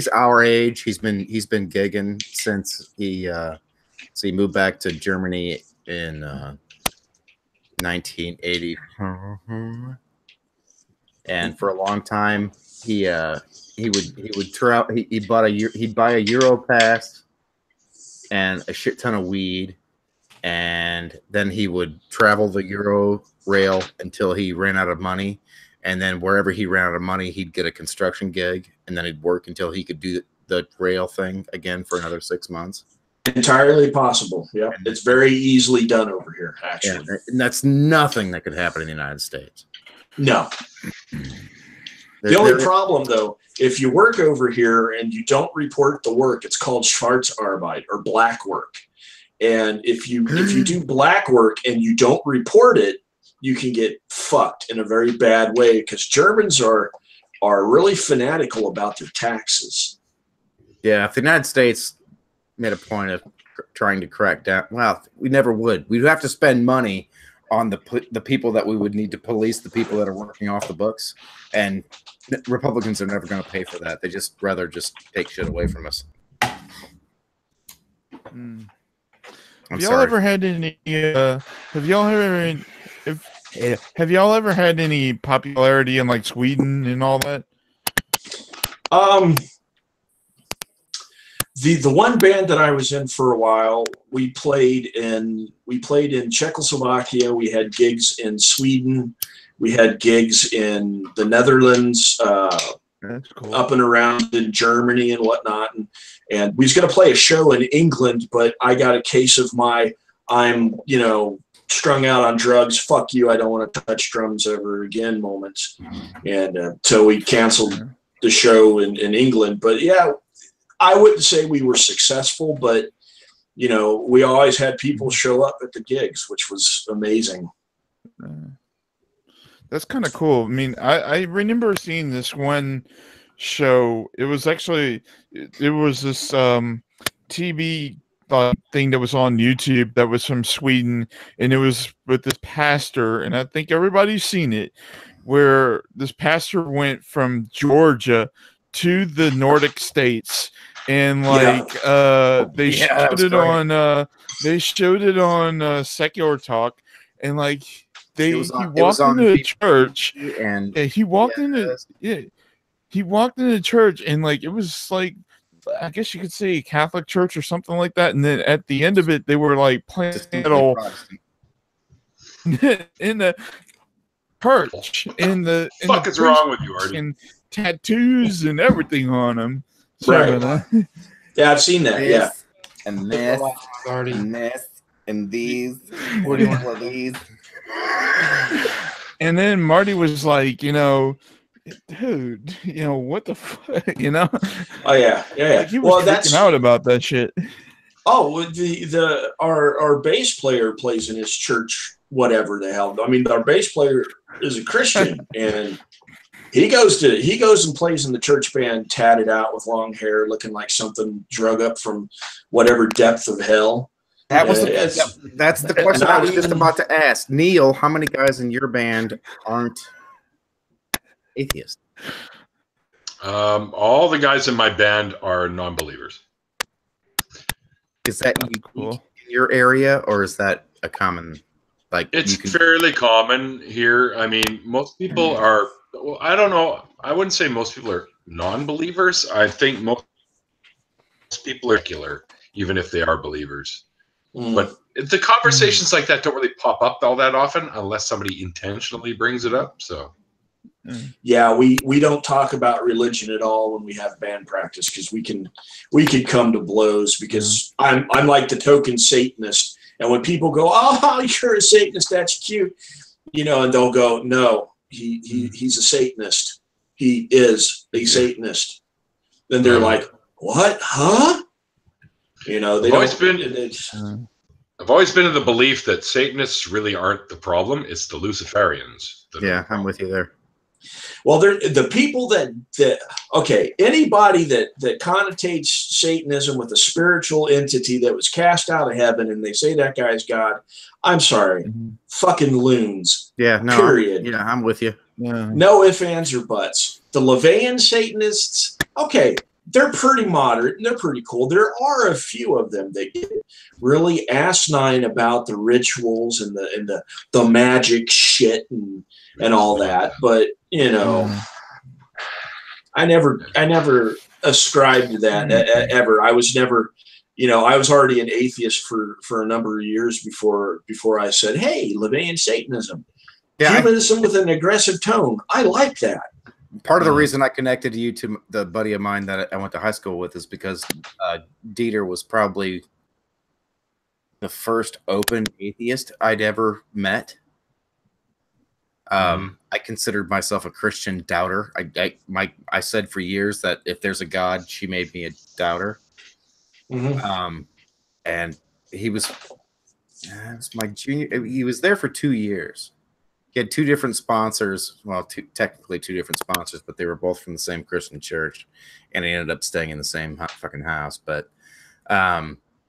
our age. He's been gigging since he moved back to Germany in 1980, and for a long time he would travel. He'd buy a Euro pass and a shit ton of weed, and then he would travel the Euro rail until he ran out of money, and then wherever he ran out of money, he'd get a construction gig, and then he'd work until he could do the rail thing again for another 6 months. Entirely possible. Yeah, it's very easily done over here, actually. Yeah, and that's nothing that could happen in the United States. No. The only problem, though, if you work over here and you don't report the work, it's called Schwarzarbeit, or black work. And if you do black work and you don't report it, you can get fucked in a very bad way, because Germans are really fanatical about their taxes. Yeah, if the United States made a point of trying to crack down, well, we never would. We'd have to spend money on the people that we would need to police the people that are working off the books, and Republicans are never going to pay for that. They just rather just take shit away from us. Have y'all ever had any? Have y'all ever had any popularity in like Sweden and all that? The one band that I was in for a while, we played in Czechoslovakia. We had gigs in Sweden. We had gigs in the Netherlands, That's cool. up and around in Germany and whatnot. And we was going to play a show in England, but I got a case of I'm strung out on drugs. Fuck you. I don't want to touch drums ever again moments. And so we canceled the show in England. But yeah, I wouldn't say we were successful, but we always had people show up at the gigs, which was amazing. That's kind of cool. I mean, I remember seeing this one show. It was this TV thing that was on YouTube that was from Sweden, and it was with this pastor, and I think everybody's seen it, where this pastor went from Georgia to the Nordic states. And they showed it on Secular Talk, and like he walked into the church, and he walked into church, and like it was like, I guess you could say a Catholic church or something like that. And then at the end of it, they were like playing metal in the church. Fuck is wrong with you, Artie? And tattoos and everything on them. Right. Yeah, I've seen that. This, and this, and this, and these. What do you want? These. And then Marty was like, dude, what the fuck, Oh yeah. Like he was freaking out about that shit. Oh, our bass player plays in his church, whatever the hell. I mean, our bass player is a Christian, and he goes and plays in the church band, tatted out with long hair, looking like something drug up from whatever depth of hell. That's the question I was just about to ask. Neil, how many guys in your band aren't atheists? All the guys in my band are non-believers. Is that cool in your area, or is that a common? It's fairly common here. I mean, most people are. Well, I don't know. I wouldn't say most people are non-believers. I think most people are secular, even if they are believers. But the conversations like that don't really pop up all that often unless somebody intentionally brings it up. So, yeah, we don't talk about religion at all when we have band practice, because we can come to blows, because I'm like the token Satanist, and when people go, "Oh, you're a Satanist, that's cute," and they'll go, "No. He's a Satanist. He is a Satanist." Then they're like, "What? Huh?" I've always been in the belief that Satanists really aren't the problem. It's the Luciferians. I'm with you there. Well, they're the people that anybody that connotates Satanism with a spiritual entity that was cast out of heaven, and they say that guy's God. I'm sorry, fucking loons. Yeah, no. Period. I'm with you. Yeah. No ifs, ands, or buts. The LaVeyan Satanists, okay, they're pretty moderate and they're pretty cool. There are a few of them that get really asinine about the rituals and the magic shit and all that. But I never ascribed to that ever. I was never. I was already an atheist for a number of years before I said, "Hey, LaVeyan Satanism, humanism with an aggressive tone. I like that." Part of the reason I connected you to the buddy of mine that I went to high school with is because Dieter was probably the first open atheist I'd ever met. I considered myself a Christian doubter. I said for years that if there's a God, she made me a doubter. And he was my junior. He was there for 2 years. He had two different sponsors. Well, technically two different sponsors, but they were both from the same Christian church, and he ended up staying in the same fucking house. But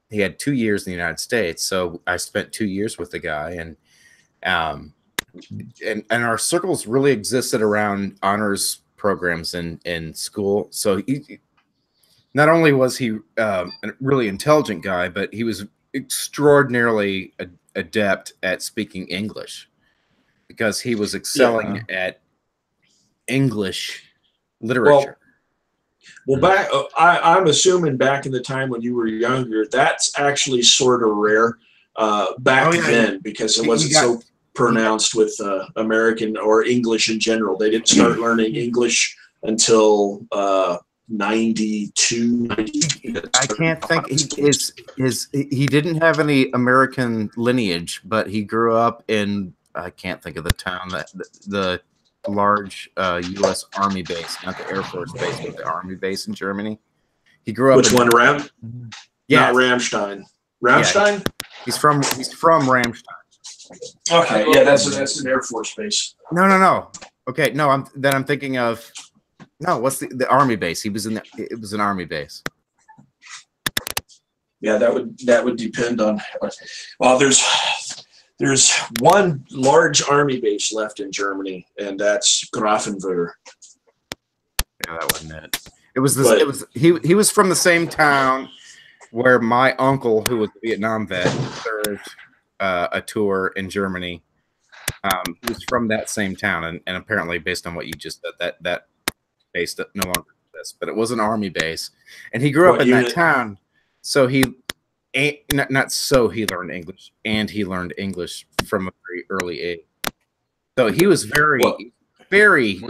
he had 2 years in the United States, so I spent 2 years with the guy, and and our circles really existed around honors programs in school. So he not only was he a really intelligent guy, but he was extraordinarily adept at speaking English because he was excelling at English literature. Well, I'm assuming back in the time when you were younger, that's actually sort of rare back then because it wasn't so pronounced with American or English in general. They didn't start learning English until 92, 93. I can't think. He didn't have any American lineage, but he grew up in, I can't think of the town, the large U.S. Army base, not the Air Force base, but the Army base in Germany. He grew up. Which one, Yeah, not Ramstein. Ramstein. Yeah, he's from Ramstein. Okay, yeah, that's an Air Force base. No. Okay, no, I'm thinking of. No, what's the Army base? It was an Army base. Yeah, that would depend on. Well, there's one large Army base left in Germany, and that's Grafenwöhr. Yeah, that wasn't it. It was he was from the same town where my uncle, who was a Vietnam vet, served a tour in Germany. He was from that same town, and apparently, based on what you just said, that base that no longer exists, but it was an Army base, and he grew up in that town. So he learned English, and he learned English from a very early age. So he was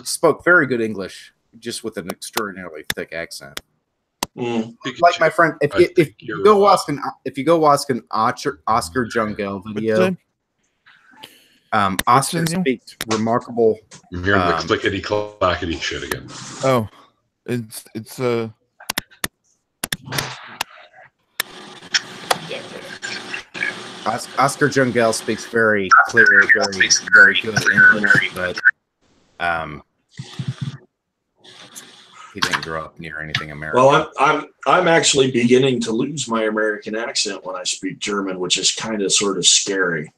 spoke very good English, just with an extraordinarily thick accent. Like my friend, if you go watch an Oscar Jungel video, Oscar speaks remarkable. I'm hearing the clickety clackety shit again. Oh, it's Oscar Jungel speaks very clear, very good English, but he didn't grow up near anything American. Well, I'm actually beginning to lose my American accent when I speak German, which is kind of sort of scary.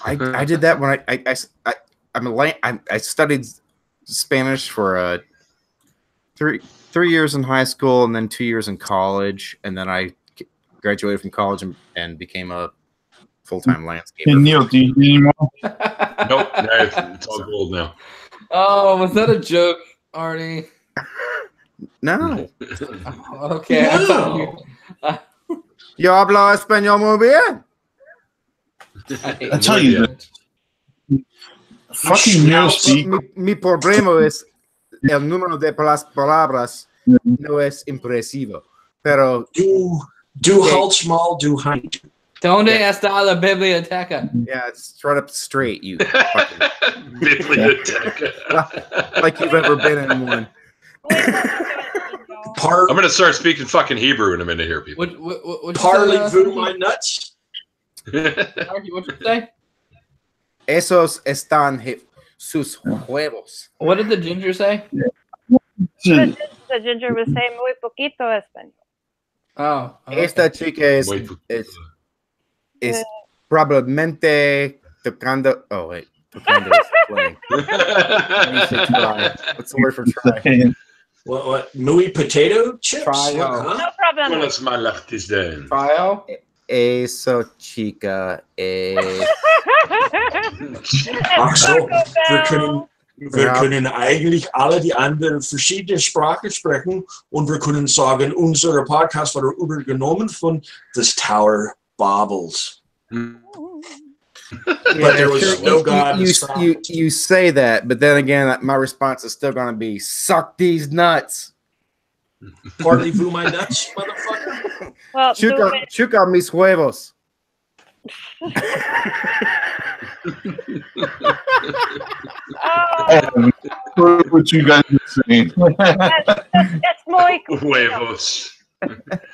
I did that when I studied Spanish for 3 years in high school and then 2 years in college, and then I graduated from college and became a full-time landscaper. And Neil, do you need anymore? Nope, it's all gold now. Oh, was that a joke, Artie? No. Okay. No. Yo hablo español muy bien. I tell you, fucking Neil speak. Mi problema es el número de palabras no es impresivo, pero du halt mal, du halt. ¿Dónde está la biblioteca? Yeah, it's right up straight, you biblioteca. like you've ever been in one. I'm going to start speaking fucking Hebrew in a minute here, people. What Parlez-vous my nuts? What you say? Esos están sus huevos. What did the ginger say? The ginger was saying muy poquito español. Oh. Okay. Esta chica es probablemente tocando. Oh wait, tocando is playing. What's the word for try? What? Muy potato chips? Trio. No problem. Trio. Eso chica es. Ach so, wir können eigentlich alle die anderen verschiedene Sprachen sprechen und wir können sagen, unser Podcast wurde übergenommen von This Tower Bobbles. But there was no God. You say that, but then again, my response is still going to be, suck these nuts. Parlez-vous my nuts, motherfucker? Well, chuca mis huevos. What you guys are saying? That's muy huevos.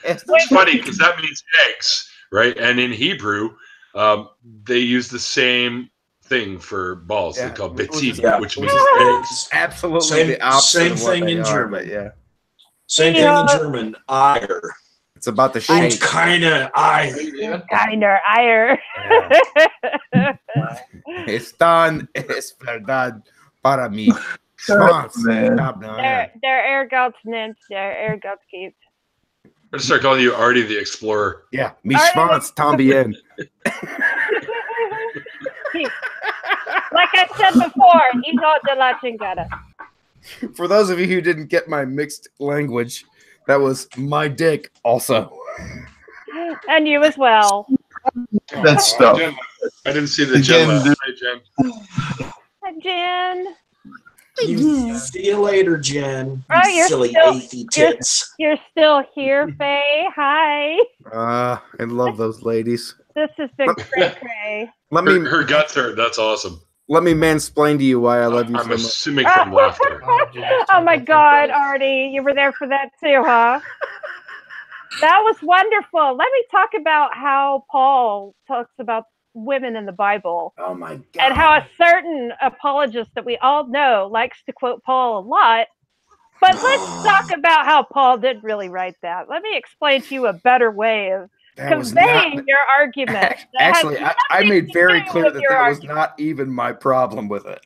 It's funny because that means eggs, right? And in Hebrew, they use the same thing for balls. They call bitzim, which means eggs. Absolutely same thing in German. Yeah. Same thing in German. Eier. It's It's about the shape. It's kinda ire. Es verdad para mí. Schwanz. Der Ehrgeiz gibt. I'm gonna start calling you Artie the Explorer. Yeah, mi Schwanz también. Like I said before, hijo de la chingada. For those of you who didn't get my mixed language, that was my dick also. And you as well. That stuff. Jen, I didn't see the Jen. Hi, Jen. Hi, Jen. See you later, Jen. Oh, you silly athey tits. You're still here, Faye. Hi. I love those ladies. This has been cray-cray. Her guts hurt. That's awesome. Let me mansplain to you why I love you so much. I'm assuming from laughter. Oh my God, Artie, you were there for that too, huh? That was wonderful. Let me talk about how Paul talks about women in the Bible. Oh my God. And how a certain apologist that we all know likes to quote Paul a lot. But let's talk about how Paul didn't really write that. Let me explain to you a better way of conveying your argument. Actually, I made very clear that was not even my problem with it.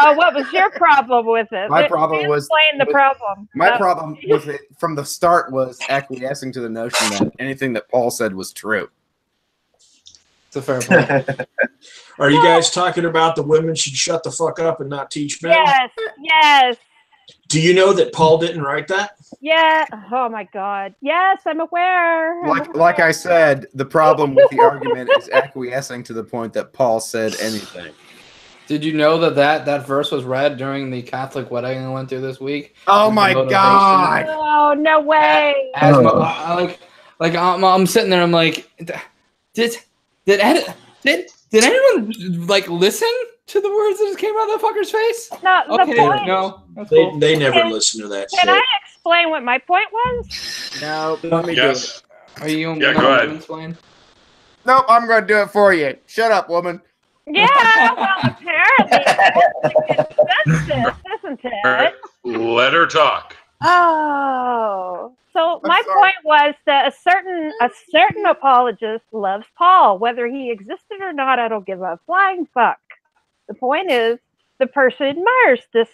Oh, what was your problem with it? My problem was explain the problem. My problem with it from the start was acquiescing to the notion that anything that Paul said was true. It's a fair point. Are you guys talking about the women should shut the fuck up and not teach men? Yes. Do you know that Paul didn't write that? Yeah. Oh my God. Yes, I'm aware. Like I said, the problem with the argument is acquiescing to the point that Paul said anything. Did you know that verse was read during the Catholic wedding I went through this week? Oh my God! Oh, no way! I'm sitting there. I'm like, did anyone like listen to the words that just came out of the fucker's face? No, okay, the point. No, they never listen to that shit. Can I explain what my point was? No, let me do it. Are you? Yeah, go ahead. Explain? Nope, I'm going to do it for you. Shut up, woman. Yeah, well, apparently that's consensus, isn't it? Let her talk. Oh, so my point was that a certain apologist loves Paul, whether he existed or not. I don't give a flying fuck. The point is, the person admires this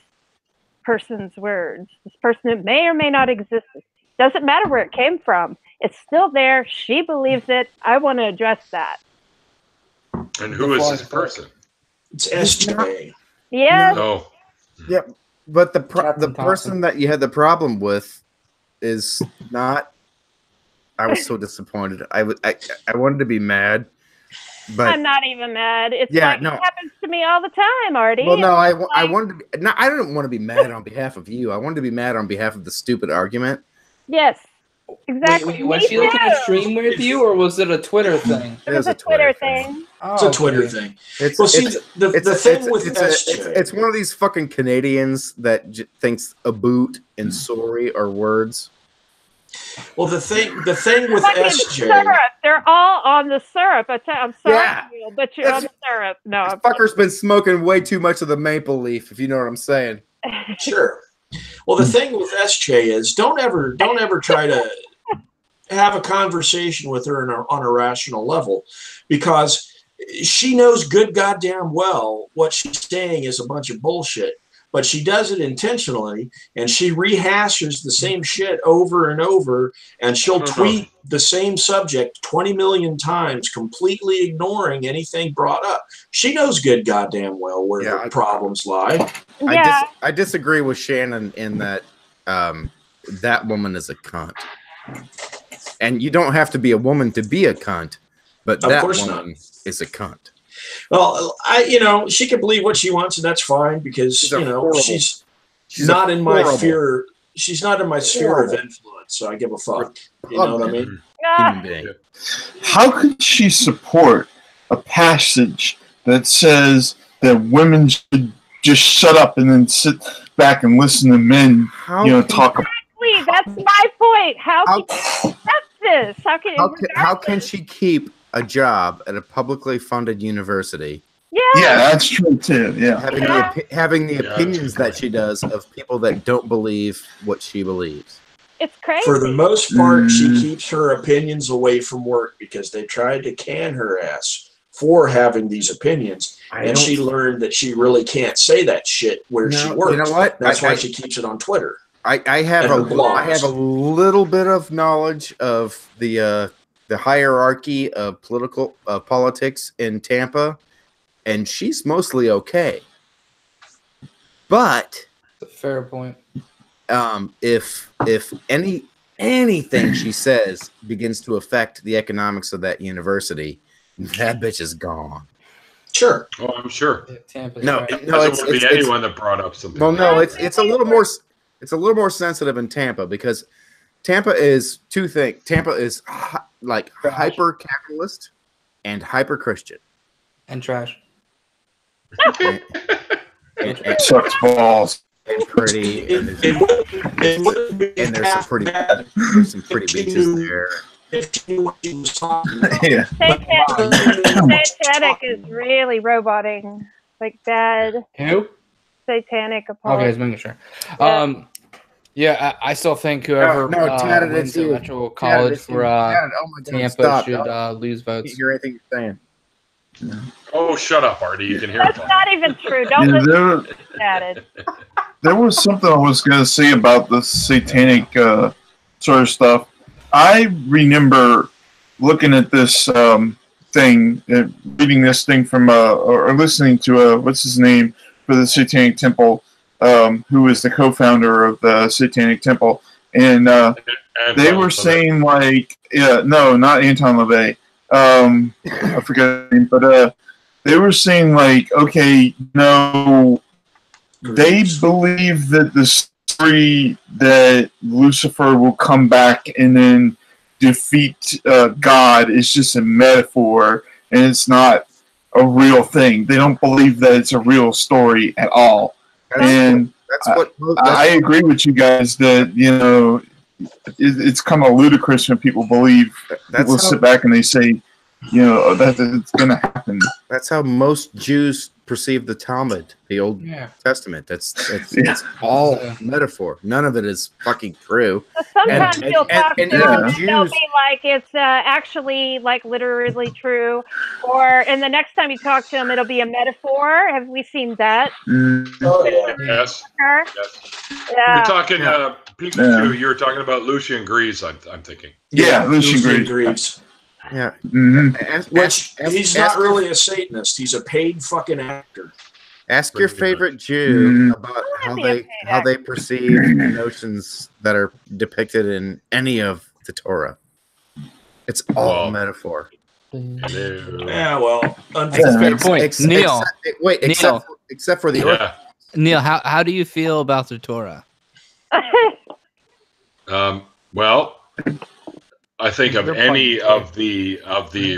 person's words. This person may or may not exist. Doesn't matter where it came from. It's still there. She believes it. I want to address that. And who is this person? It's SJ. Yeah. Oh. Yep. But the person that you had the problem with is not. I was so disappointed. I wanted to be mad, but I'm not even mad. It's it happens to me all the time, Artie. Well, no, I wanted to be. No, I didn't want to be mad on behalf of you. I wanted to be mad on behalf of the stupid argument. Yes. Exactly. Wait, was she looking at stream with you, or was it a Twitter thing? It was a Twitter thing. It's a Twitter thing. It's one of these fucking Canadians that thinks a boot and sorry are words. Well, the thing with SJ, syrup. They're all on the syrup. I'm sorry, but you're on the syrup. No, this fucker's been smoking way too much of the maple leaf, if you know what I'm saying. Sure. Well, the thing with SJ is don't ever try to have a conversation with her on a rational level, because she knows good goddamn well what she's saying is a bunch of bullshit, but she does it intentionally, and she rehashes the same shit over and over, and she'll tweet the same subject 20 million times, completely ignoring anything brought up. She knows good goddamn well where the problems lie. I disagree with Shannon in that that woman is a cunt. And you don't have to be a woman to be a cunt, but that woman is a cunt. Well, she can believe what she wants, and that's fine, because she's not in my sphere. She's not in my sphere of influence, so I give a fuck. You know what I mean? Human being. How could she support a passage that says that women should just shut up and then sit back and listen to men, talk about? Exactly, that's my point. How can you accept this? How can she keep a job at a publicly funded university? Yeah, that's true too. Yeah, having the opinions that she does of people that don't believe what she believes. It's crazy. For the most part, she keeps her opinions away from work because they tried to can her ass for having these opinions. And she learned that she really can't say that shit where she works. You know what? That's why she keeps it on Twitter. I have a little bit of knowledge of the hierarchy of politics in Tampa, and she's mostly okay. But fair point. If anything she says begins to affect the economics of that university, that bitch is gone. Sure. Oh, I'm sure. No, it's anyone that brought up something. Well, no, it's a little more. It's a little more sensitive in Tampa because Tampa is two things. Tampa is like hyper capitalist and hyper Christian and trash. and sucks balls. And pretty, and there's some pretty beaches there. Yeah. Satanic is really roboting, like bad. Who? Satanic apology. Okay, I was making sure. Yeah, I still think whoever wins the electoral college for Tampa should lose votes. You hear anything you're saying? Oh, shut up, Artie. You can hear That's not even true. Don't listen to that. There was something I was going to say about the satanic sort of stuff. I remember looking at this thing, reading this thing from, or listening to, what's his name, for the Satanic Temple, who is the co-founder of the Satanic Temple. And they were saying, like, no, not Anton LaVey. I forget his name, but they were saying, like, okay, no, they believe that the story that Lucifer will come back and then defeat God is just a metaphor and it's not a real thing. They don't believe that it's a real story at all. And I agree with you guys that, you know, it's kind of ludicrous when people believe, people sit back and they say, you know, that it's going to happen. That's how most Jews perceive the Talmud, the Old Testament. It's all metaphor. None of it is fucking true. Sometimes you'll talk to them and they'll be like, it's actually like literally true. And the next time you talk to them, it'll be a metaphor. Have we seen that? Yes. Yeah. You're talking, Pikachu, you were talking about Lucian Greaves, I'm thinking. Yeah, Lucian Greaves. Yeah. Which he's not really a Satanist. He's a paid fucking actor. Ask your favorite Jew about how they perceive the notions that are depicted in any of the Torah. It's all metaphor. Yeah, well, that's a fair point. Neil, except for the Neil, how do you feel about the Torah? Well, I think of any of the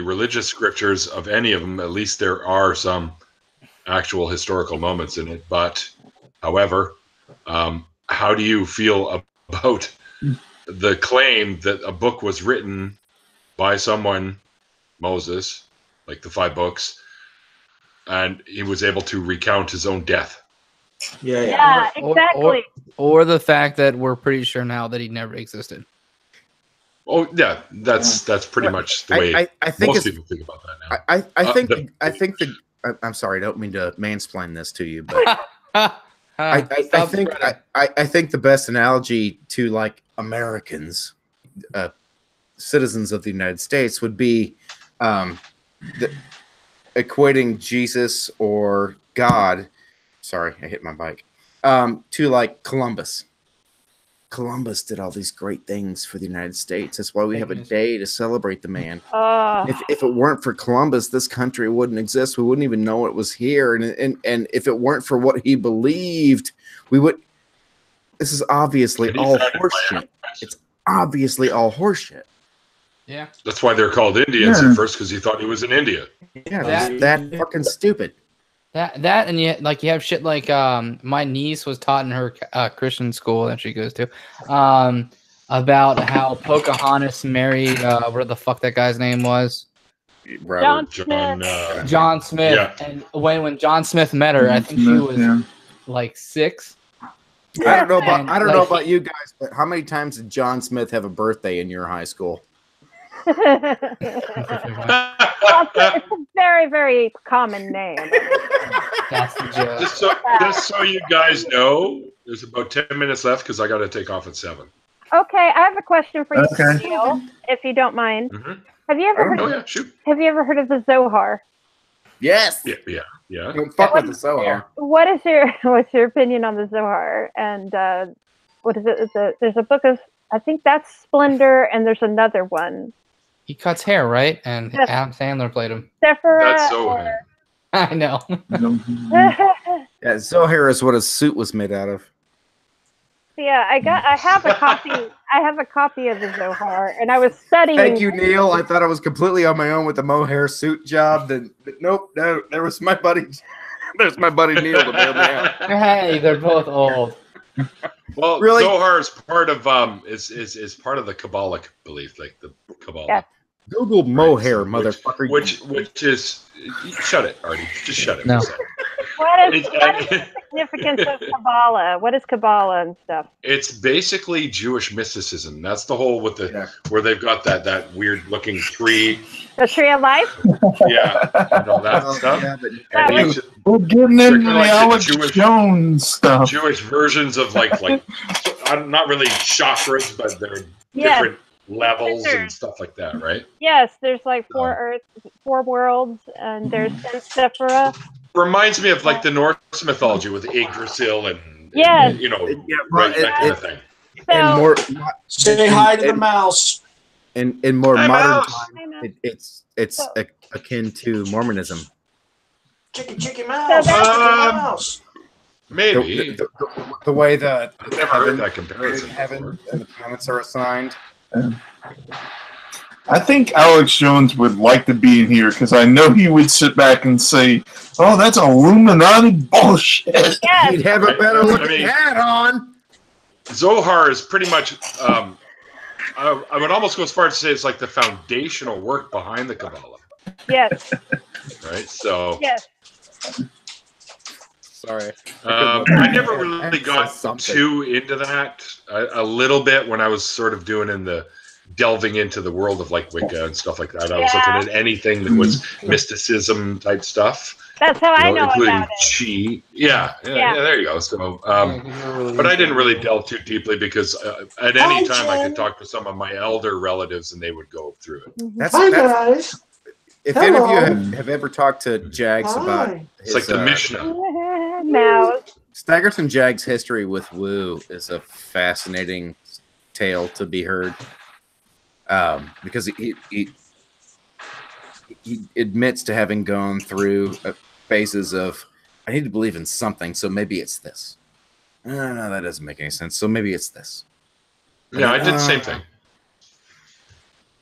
religious scriptures, of any of them, at least there are some actual historical moments in it. But, however, how do you feel about the claim that a book was written by someone, Moses, like the 5 books, and he was able to recount his own death? Yeah, exactly. Or the fact that we're pretty sure now that he never existed. Oh yeah, that's pretty much the way I think most people think about that now. I think I'm sorry, I don't mean to mansplain this to you, but I think the best analogy to like Americans, citizens of the United States, would be equating Jesus or God. Sorry, I hit my bike. To like Columbus. Columbus did all these great things for the United States. That's why we have a day to celebrate the man. If it weren't for Columbus, this country wouldn't exist. We wouldn't even know it was here. And if it weren't for what he believed, we would. This is obviously all horseshit. It's obviously all horseshit. Yeah, that's why they're called Indians at first, because he thought he was in India. Yeah, that fucking stupid. That and you have shit like my niece was taught in her Christian school that she goes to about how Pocahontas married where the fuck that guy's name was, John Smith. John Smith. Yeah. And when John Smith met her, I think she was like 6, I don't know about you guys, but how many times did John Smith have a birthday in your high school? It's a very, very common name. That's the joke. Just so you guys know, there's about 10 minutes left because I got to take off at 7. Okay, I have a question for you, Neil, if you don't mind. Mm-hmm. Have you ever heard? Have you ever heard of the Zohar? Yes. Yeah. Don't fuck with the Zohar. What's your opinion on the Zohar? And what is it? There's a book of, I think that's Splendor, and there's another one. He cuts hair, right? And Yes. Adam Sandler played him. Sephora. That's Zohar. I know. Yeah, Zohar is what a suit was made out of. Yeah, I have a copy. I have a copy of the Zohar, and I was studying. Thank you, Neil. I thought I was completely on my own with the mohair suit job. But nope, no, there was my buddy. There's my buddy Neil to bail me out. Hey, they're both old. Well, Really? Zohar is part of is part of the Kabbalic belief, like the Kabbalah. Yes. Google mohair, motherfucker. Which is shut it, Artie. Just shut it. No. What is the significance of Kabbalah? What is Kabbalah and stuff? It's basically Jewish mysticism. That's the whole with the where they've got that weird looking tree. The Tree of Life? Yeah, and all that stuff. Yeah, we're getting into the Alex Jones stuff. Jewish versions of like not really chakras, but they're different levels and stuff like that, right? Yes, there's like 4 earths, 4 worlds, and there's Sephora. Reminds me of like the Norse mythology with Yggdrasil and Yes. that kind of thing. And more, Say hi to the mouse. In more Hi, modern mouse. time, it's akin to Mormonism. Chicky mouse. So mouse. Maybe The way the never heard that comparison. heaven and the planets are assigned. I think Alex Jones would like to be in here because I know he would sit back and say, "Oh, that's Illuminati bullshit." Yes. He'd have a better looking hat on. Zohar is pretty much. I would almost go as far as to say it's like the foundational work behind the Kabbalah. Yes. Right. So. Yes. Sorry. I never really got too into that. A little bit when I was sort of delving into the world of like Wicca and stuff like that. I was looking at anything that was mysticism type stuff. That's how I know including about it. Chi. Yeah, there you go. So, but I didn't really delve too deeply because at any time I could talk to some of my elder relatives and they would go through it. Hi, guys. If any of you have ever talked to Jags about it's like the Mishnah. Now. Staggerton Jags' history with Woo is a fascinating tale to be heard. Because he admits to having gone through phases of, I need to believe in something, so maybe it's this. No, that doesn't make any sense. So maybe it's this. Yeah, I did the same thing.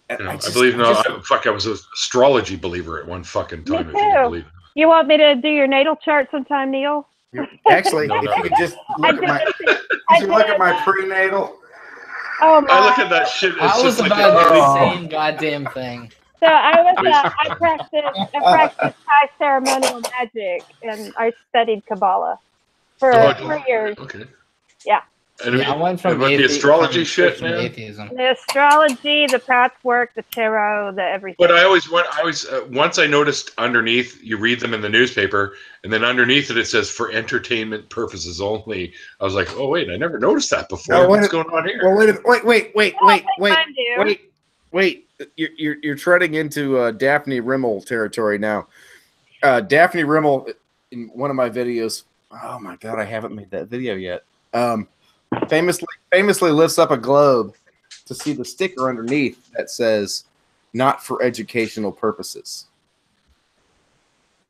I was an astrology believer at one fucking time. Me If you can too. believe it. You want me to do your natal chart sometime, Neil? Actually, if you could just look at my prenatal. Oh my. I look at that shit. It's I was just like about to do the same goddamn thing. So I practiced high ceremonial magic, and I studied Kabbalah for 3 years. Okay. Yeah. And I went from the astrology shit, man. atheism. The astrology, the patchwork, the tarot, the everything. But I always once I noticed underneath, you read them in the newspaper, and then underneath it says for entertainment purposes only. I was like, oh wait, I never noticed that before. Oh, What's going on here? Well, wait. You're treading into Daphne Rimmel territory now. Daphne Rimmel, in one of my videos, oh my god, I haven't made that video yet. Famously lifts up a globe to see the sticker underneath that says "not for educational purposes."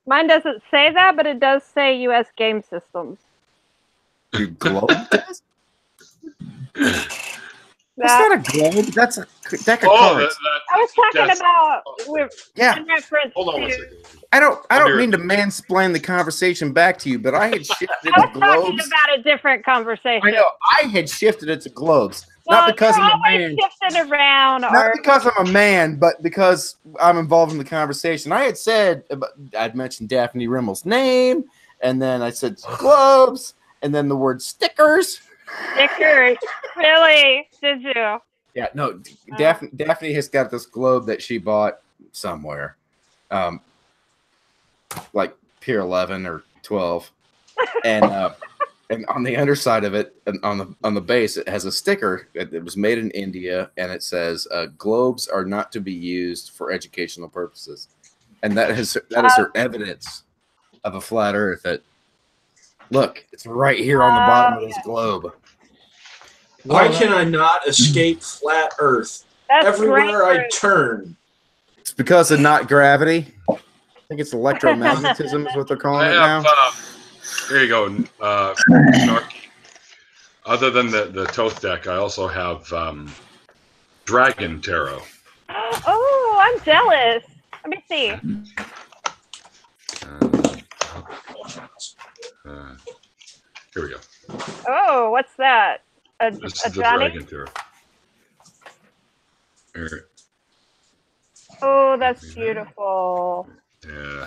Mine doesn't say that, but it does say U.S. game systems. Your globe does? That's not a globe. That's a deck of cards. I was talking about in reference Hold on to. one second. I don't mean to mansplain the conversation back to you, but I had shifted I to was talking globes. about a different conversation. I know I had shifted it to globes, Well, not because you're I'm a always man. shifting around, Not because I'm a man, but because I'm involved in the conversation. I had said I'd mentioned Daphne Rimmel's name, and then I said globes, and then the word stickers, Stickers. Really? Did you? Yeah, no, Daphne has got this globe that she bought somewhere. Like Pier 11 or 12. And on the underside of it, and on the base, it has a sticker that was made in India, and it says, globes are not to be used for educational purposes. And that is her evidence of a flat earth. That look, it's right here on the bottom of this globe. Why can I not escape flat Earth? That's everywhere I turn? It's because of not gravity. I think it's electromagnetism is what they're calling it now. Here you go. Other than the Toth deck, I also have Dragon Tarot. Oh, I'm jealous. Let me see. Here we go. Oh, what's that? This is the Dragon Tarot. Here. Oh, that's beautiful. Yeah.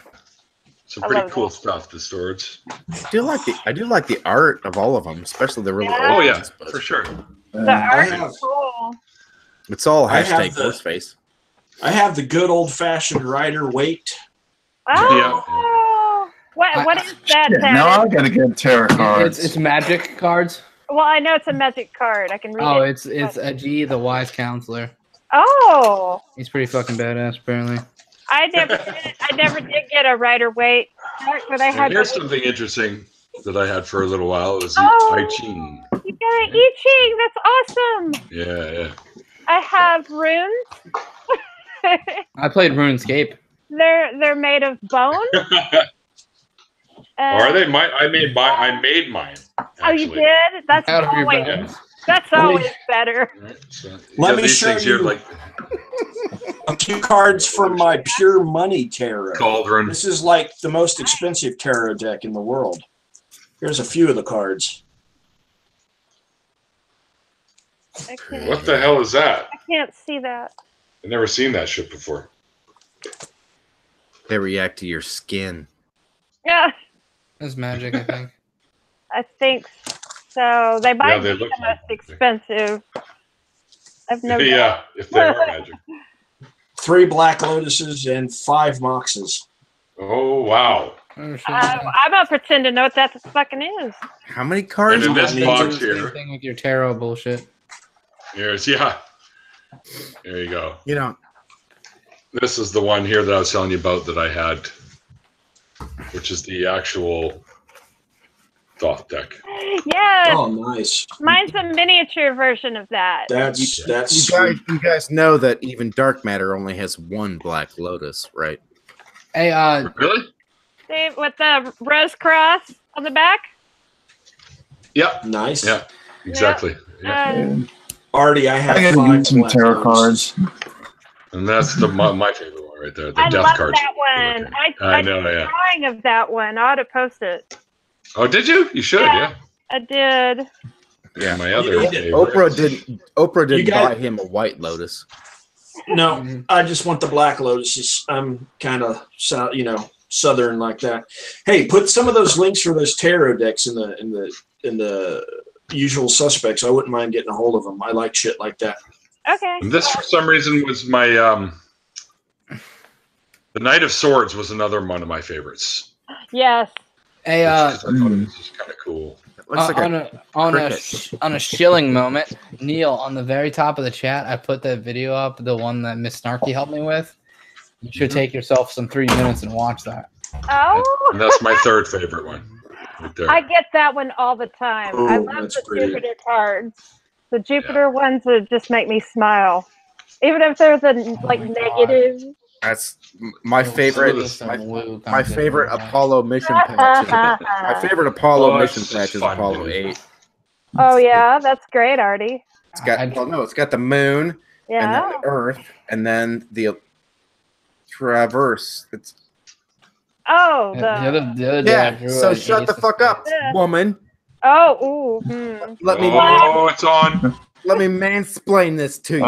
Some pretty cool stuff, the storage. I do like the art of all of them, especially the really old Oh yeah, ones, but for sure. The art is cool. It's all hashtag Ghostface. I have the good old-fashioned Rider-Waite. Oh, what is that? Now I gotta get tarot cards. It's magic cards. Well, I know it's a magic card. I can read it. Oh, it's Ajit, the wise counselor. Oh. He's pretty fucking badass, apparently. I never did get a Rider-Waite card, but I had. Here's something interesting that I had for a little while. It was the I Ching. You got an I Ching. That's awesome. Yeah. I have runes. I played RuneScape. They're made of bone. Are they? I made mine. Actually. Oh, you did? That's always better. Right, so Let me show you a few cards from my Pure Money Tarot. Cauldron. This is like the most expensive tarot deck in the world. Here's a few of the cards. What the hell is that? I can't see that. I've never seen that shit before. They react to your skin. Yeah. That's magic, I think. I think so. They might be they the look most expensive. I've never. Yeah, if they are magic. 3 Black Lotuses and 5 Moxes. Oh wow! I'm gonna pretend to know what that fucking is. How many cards? And in this box here. Same thing with your tarot bullshit. Here's There you go. You know, this is the one here that I was telling you about that I had, which is the actual Thoth deck. Yes. Oh, nice. Mine's a miniature version of that. You guys know that even dark matter only has 1 Black Lotus, right? Hey, really? See, with the rose cross on the back. Yep. Nice. Yeah. Exactly. Yeah. Artie, I have I gotta 5 get some tarot cards. And that's my favorite one right there. The I death love cards. that one. I know. did a Yeah. drawing of that one. I ought to post it. Oh, did you? You should. Yeah. I did. Yeah. My other. Oprah didn't buy him a White Lotus. No, I just want the Black Lotuses. I'm kind of southern like that. Hey, put some of those links for those tarot decks in the usual suspects. I wouldn't mind getting a hold of them. I like shit like that. Okay. And this, for some reason, was my the Knight of Swords was another one of my favorites. Yes. Hey, I thought it was just kind of cool. On a shilling moment, Neil, on the very top of the chat, I put that video up, the one that Miss Snarky helped me with. You should take yourself some 3 minutes and watch that. Oh. And that's my 3rd favorite one. Right there. I get that one all the time. I love the Jupiter cards. The Jupiter ones would just make me smile, even if they're the negative. That's my favorite. My favorite Apollo mission patch. My favorite Apollo mission patch is Apollo 8. Oh yeah, that's great, Artie. It's got it's got the moon and then the Earth and then the traverse. It's the other day. So shut the fuck up, woman. Oh, ooh. Let me. Oh, it's on. Let me mansplain this to you.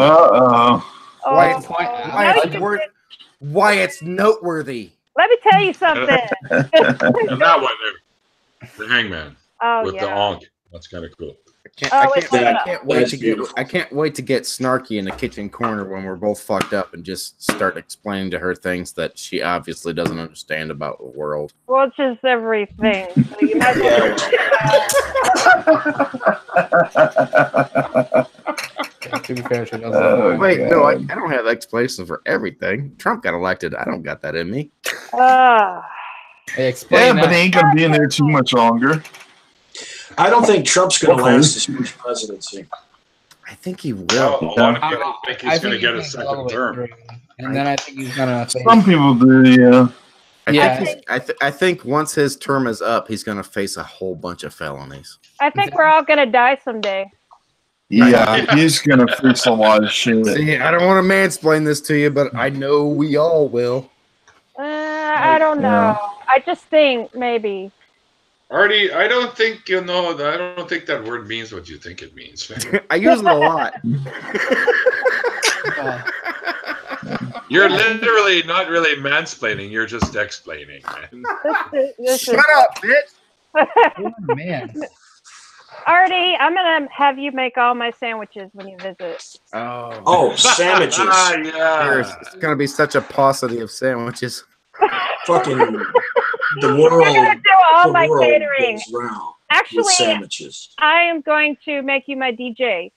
Why it's noteworthy. Let me tell you something. And that one there, the Hangman with the Ankh. That's kind of cool. I can't wait to get snarky in the kitchen corner when we're both fucked up and just start explaining to her things that she obviously doesn't understand about the world. Well, it's just everything. So you might To be fair, she doesn't. Wait, no, I don't have explanations for everything. Trump got elected. I don't got that in me. Hey, explain but he ain't gonna be in there too much longer. I don't think Trump's going to last his first presidency. I think he will. A lot of people think he's going to get a second term. And then I think he's gonna. Some people do, yeah. I think once his term is up, he's gonna face a whole bunch of felonies. I think we're all gonna die someday. Yeah, he's gonna face a lot of shit. See, I don't want to mansplain this to you, but I know we all will. I don't know. I just think maybe. Artie, I don't think you know. I don't think that word means what you think it means. I use it a lot. You're literally not really mansplaining. You're just explaining, man. Shut up, bitch. Oh, man. Artie, I'm gonna have you make all my sandwiches when you visit. Oh, sandwiches. Yeah. It's gonna be such a paucity of sandwiches. Fucking the world. You're gonna do all my catering. Actually, sandwiches. I am going to make you my DJ.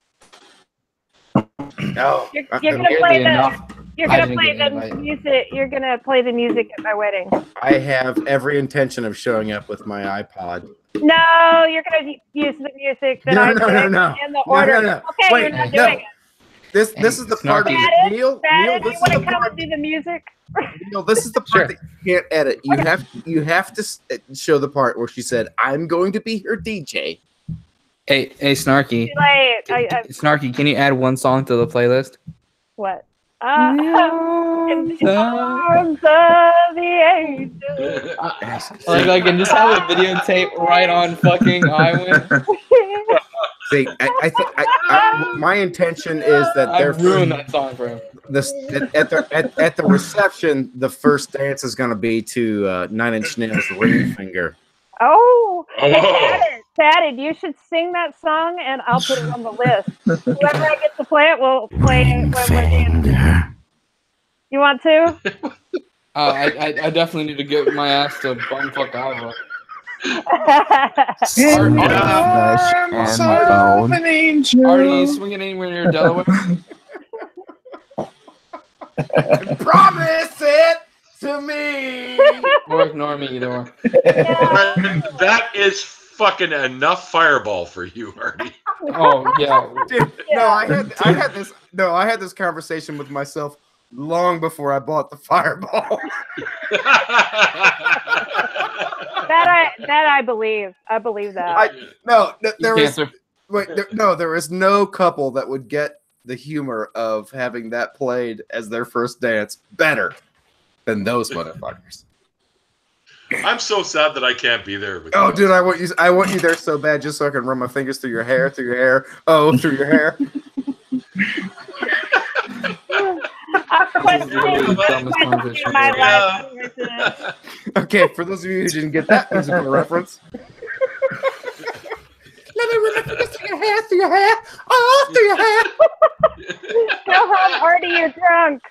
No, you're gonna play the. You're gonna play the music. You're gonna play the music at my wedding. I have every intention of showing up with my iPod. No, you're gonna use the music that I picked in the order. No. Okay, Wait, you're not doing it. This is the part of it. Neil. Neil, This you want to come and do the music? Neil, this is the part that you can't edit. You have to show the part where she said, "I'm going to be her DJ." Hey, Snarky. Snarky, can you add one song to the playlist? What? In the arms of the angels. I can just have a videotape right on fucking iWin. See, my intention is that they're ruined that song for him. At the reception, the first dance is going to be to Nine Inch Nails' Ring Finger. Oh, Fatted, you should sing that song, and I'll put it on the list. Whoever I get to play it will play it when we're dancing. You want to? I definitely need to get my ass to bumfuck Iowa. Are you swinging anywhere near Delaware? Promise it to me. Or ignore me, either one. That is fucking enough fireball for you, Artie. Oh yeah. Dude, no, I had this conversation with myself long before I bought the fireball. That I believe. I believe that. There is no couple that would get the humor of having that played as their first dance better than those motherfuckers. I'm so sad that I can't be there. With you. Dude, I want you there so bad just so I can run my fingers through your hair, through your hair. Okay, for those of you who didn't get that musical reference. Let me run my fingers through your hair, through your hair. Go home, Artie, you're drunk.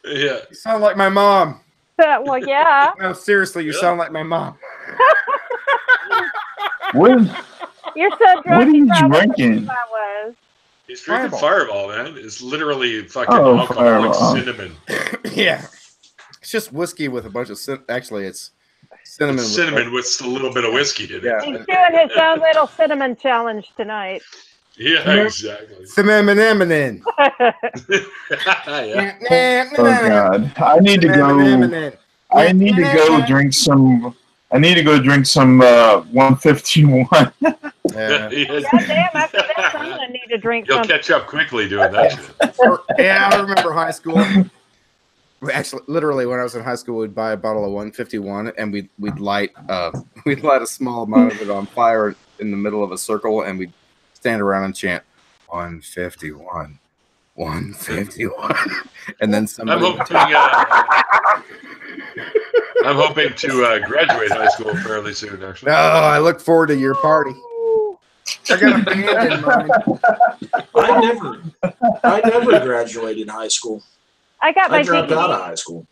Yeah. You sound like my mom. Well, yeah. No, seriously, you sound like my mom. You're so drunk. What are you drinking? He's drinking Fireball, man. It's literally fucking alcoholic cinnamon. Yeah. It's just whiskey with a bunch of actually, it's cinnamon. It's cinnamon with a little bit of whiskey in it. Yeah. He's doing his own little cinnamon challenge tonight. Yeah, exactly. Cinnamon. Oh God! I need to go. I need to go drink some. I need to go drink some 151. Goddamn! After this, I'm gonna need to drink. You'll catch up quickly doing that shit. Yeah, I remember high school. Actually, literally, when I was in high school, we'd buy a bottle of 151, and we'd light a small amount of it on fire in the middle of a circle, and we'd stand around and chant 151, 151, and then somebody. I'm hoping to graduate high school fairly soon. Actually. No, I look forward to your party. I got a band in mind. I never graduated high school. I got my I dropped GED. out of high school.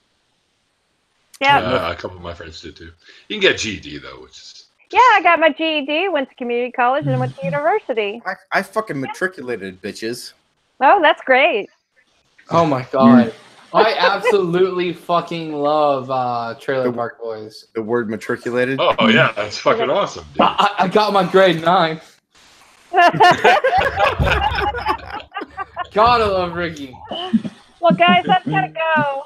Yeah. A couple of my friends did too. You can get GED though, which is. Yeah, I got my GED. Went to community college and went to university. I fucking matriculated, bitches. Oh, that's great. Oh my god. I absolutely fucking love Trailer Park Boys. The word matriculated? Oh, yeah. That's fucking awesome, dude. I got my grade 9. God, I love Ricky. Well, guys, I've got to go.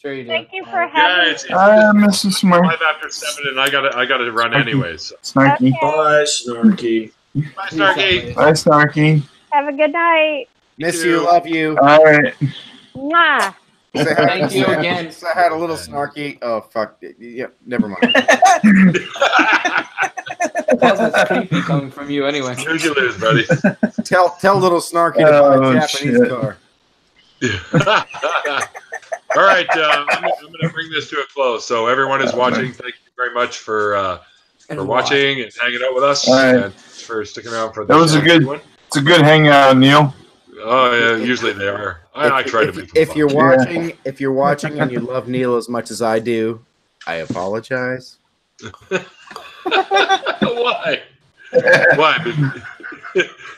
Sure you do. Thank you for having me. It's Mrs. Smart. 5 after 7, and I gotta run anyways. So. Snarky. Okay. Bye, Snarky. Bye, Snarky. Bye, Snarky. Have a good night. Miss you, love you. All right. Mwah. Thank you again. I had a little snarky. Oh, fuck. Yeah, never mind. That's creepy coming from you anyway. Snooze you lose, buddy. Tell little snarky to buy a Japanese car. All right, I'm going to bring this to a close. So everyone is watching. Thank you very much for watching and hanging out with us, and for sticking around for this. That was a good. one. It's a good hangout, Neil. Oh yeah, usually they are. I try to be. If you're watching, if you're watching and you love Neil as much as I do, I apologize. Why? Why?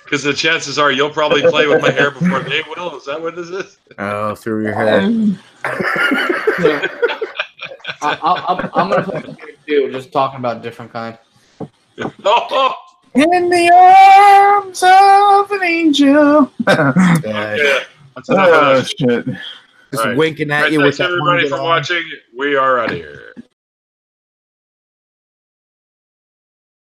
Because the chances are you'll probably play with my hair before they will. Is that what this is? Oh, through your head. I'm gonna play the game too, just talking about a different kind. Oh. In the arms of an angel. Yeah. That's enough of that. Shit. Just All right. winking at All right, you with thanks that everybody one for good eye. watching. We are out of here.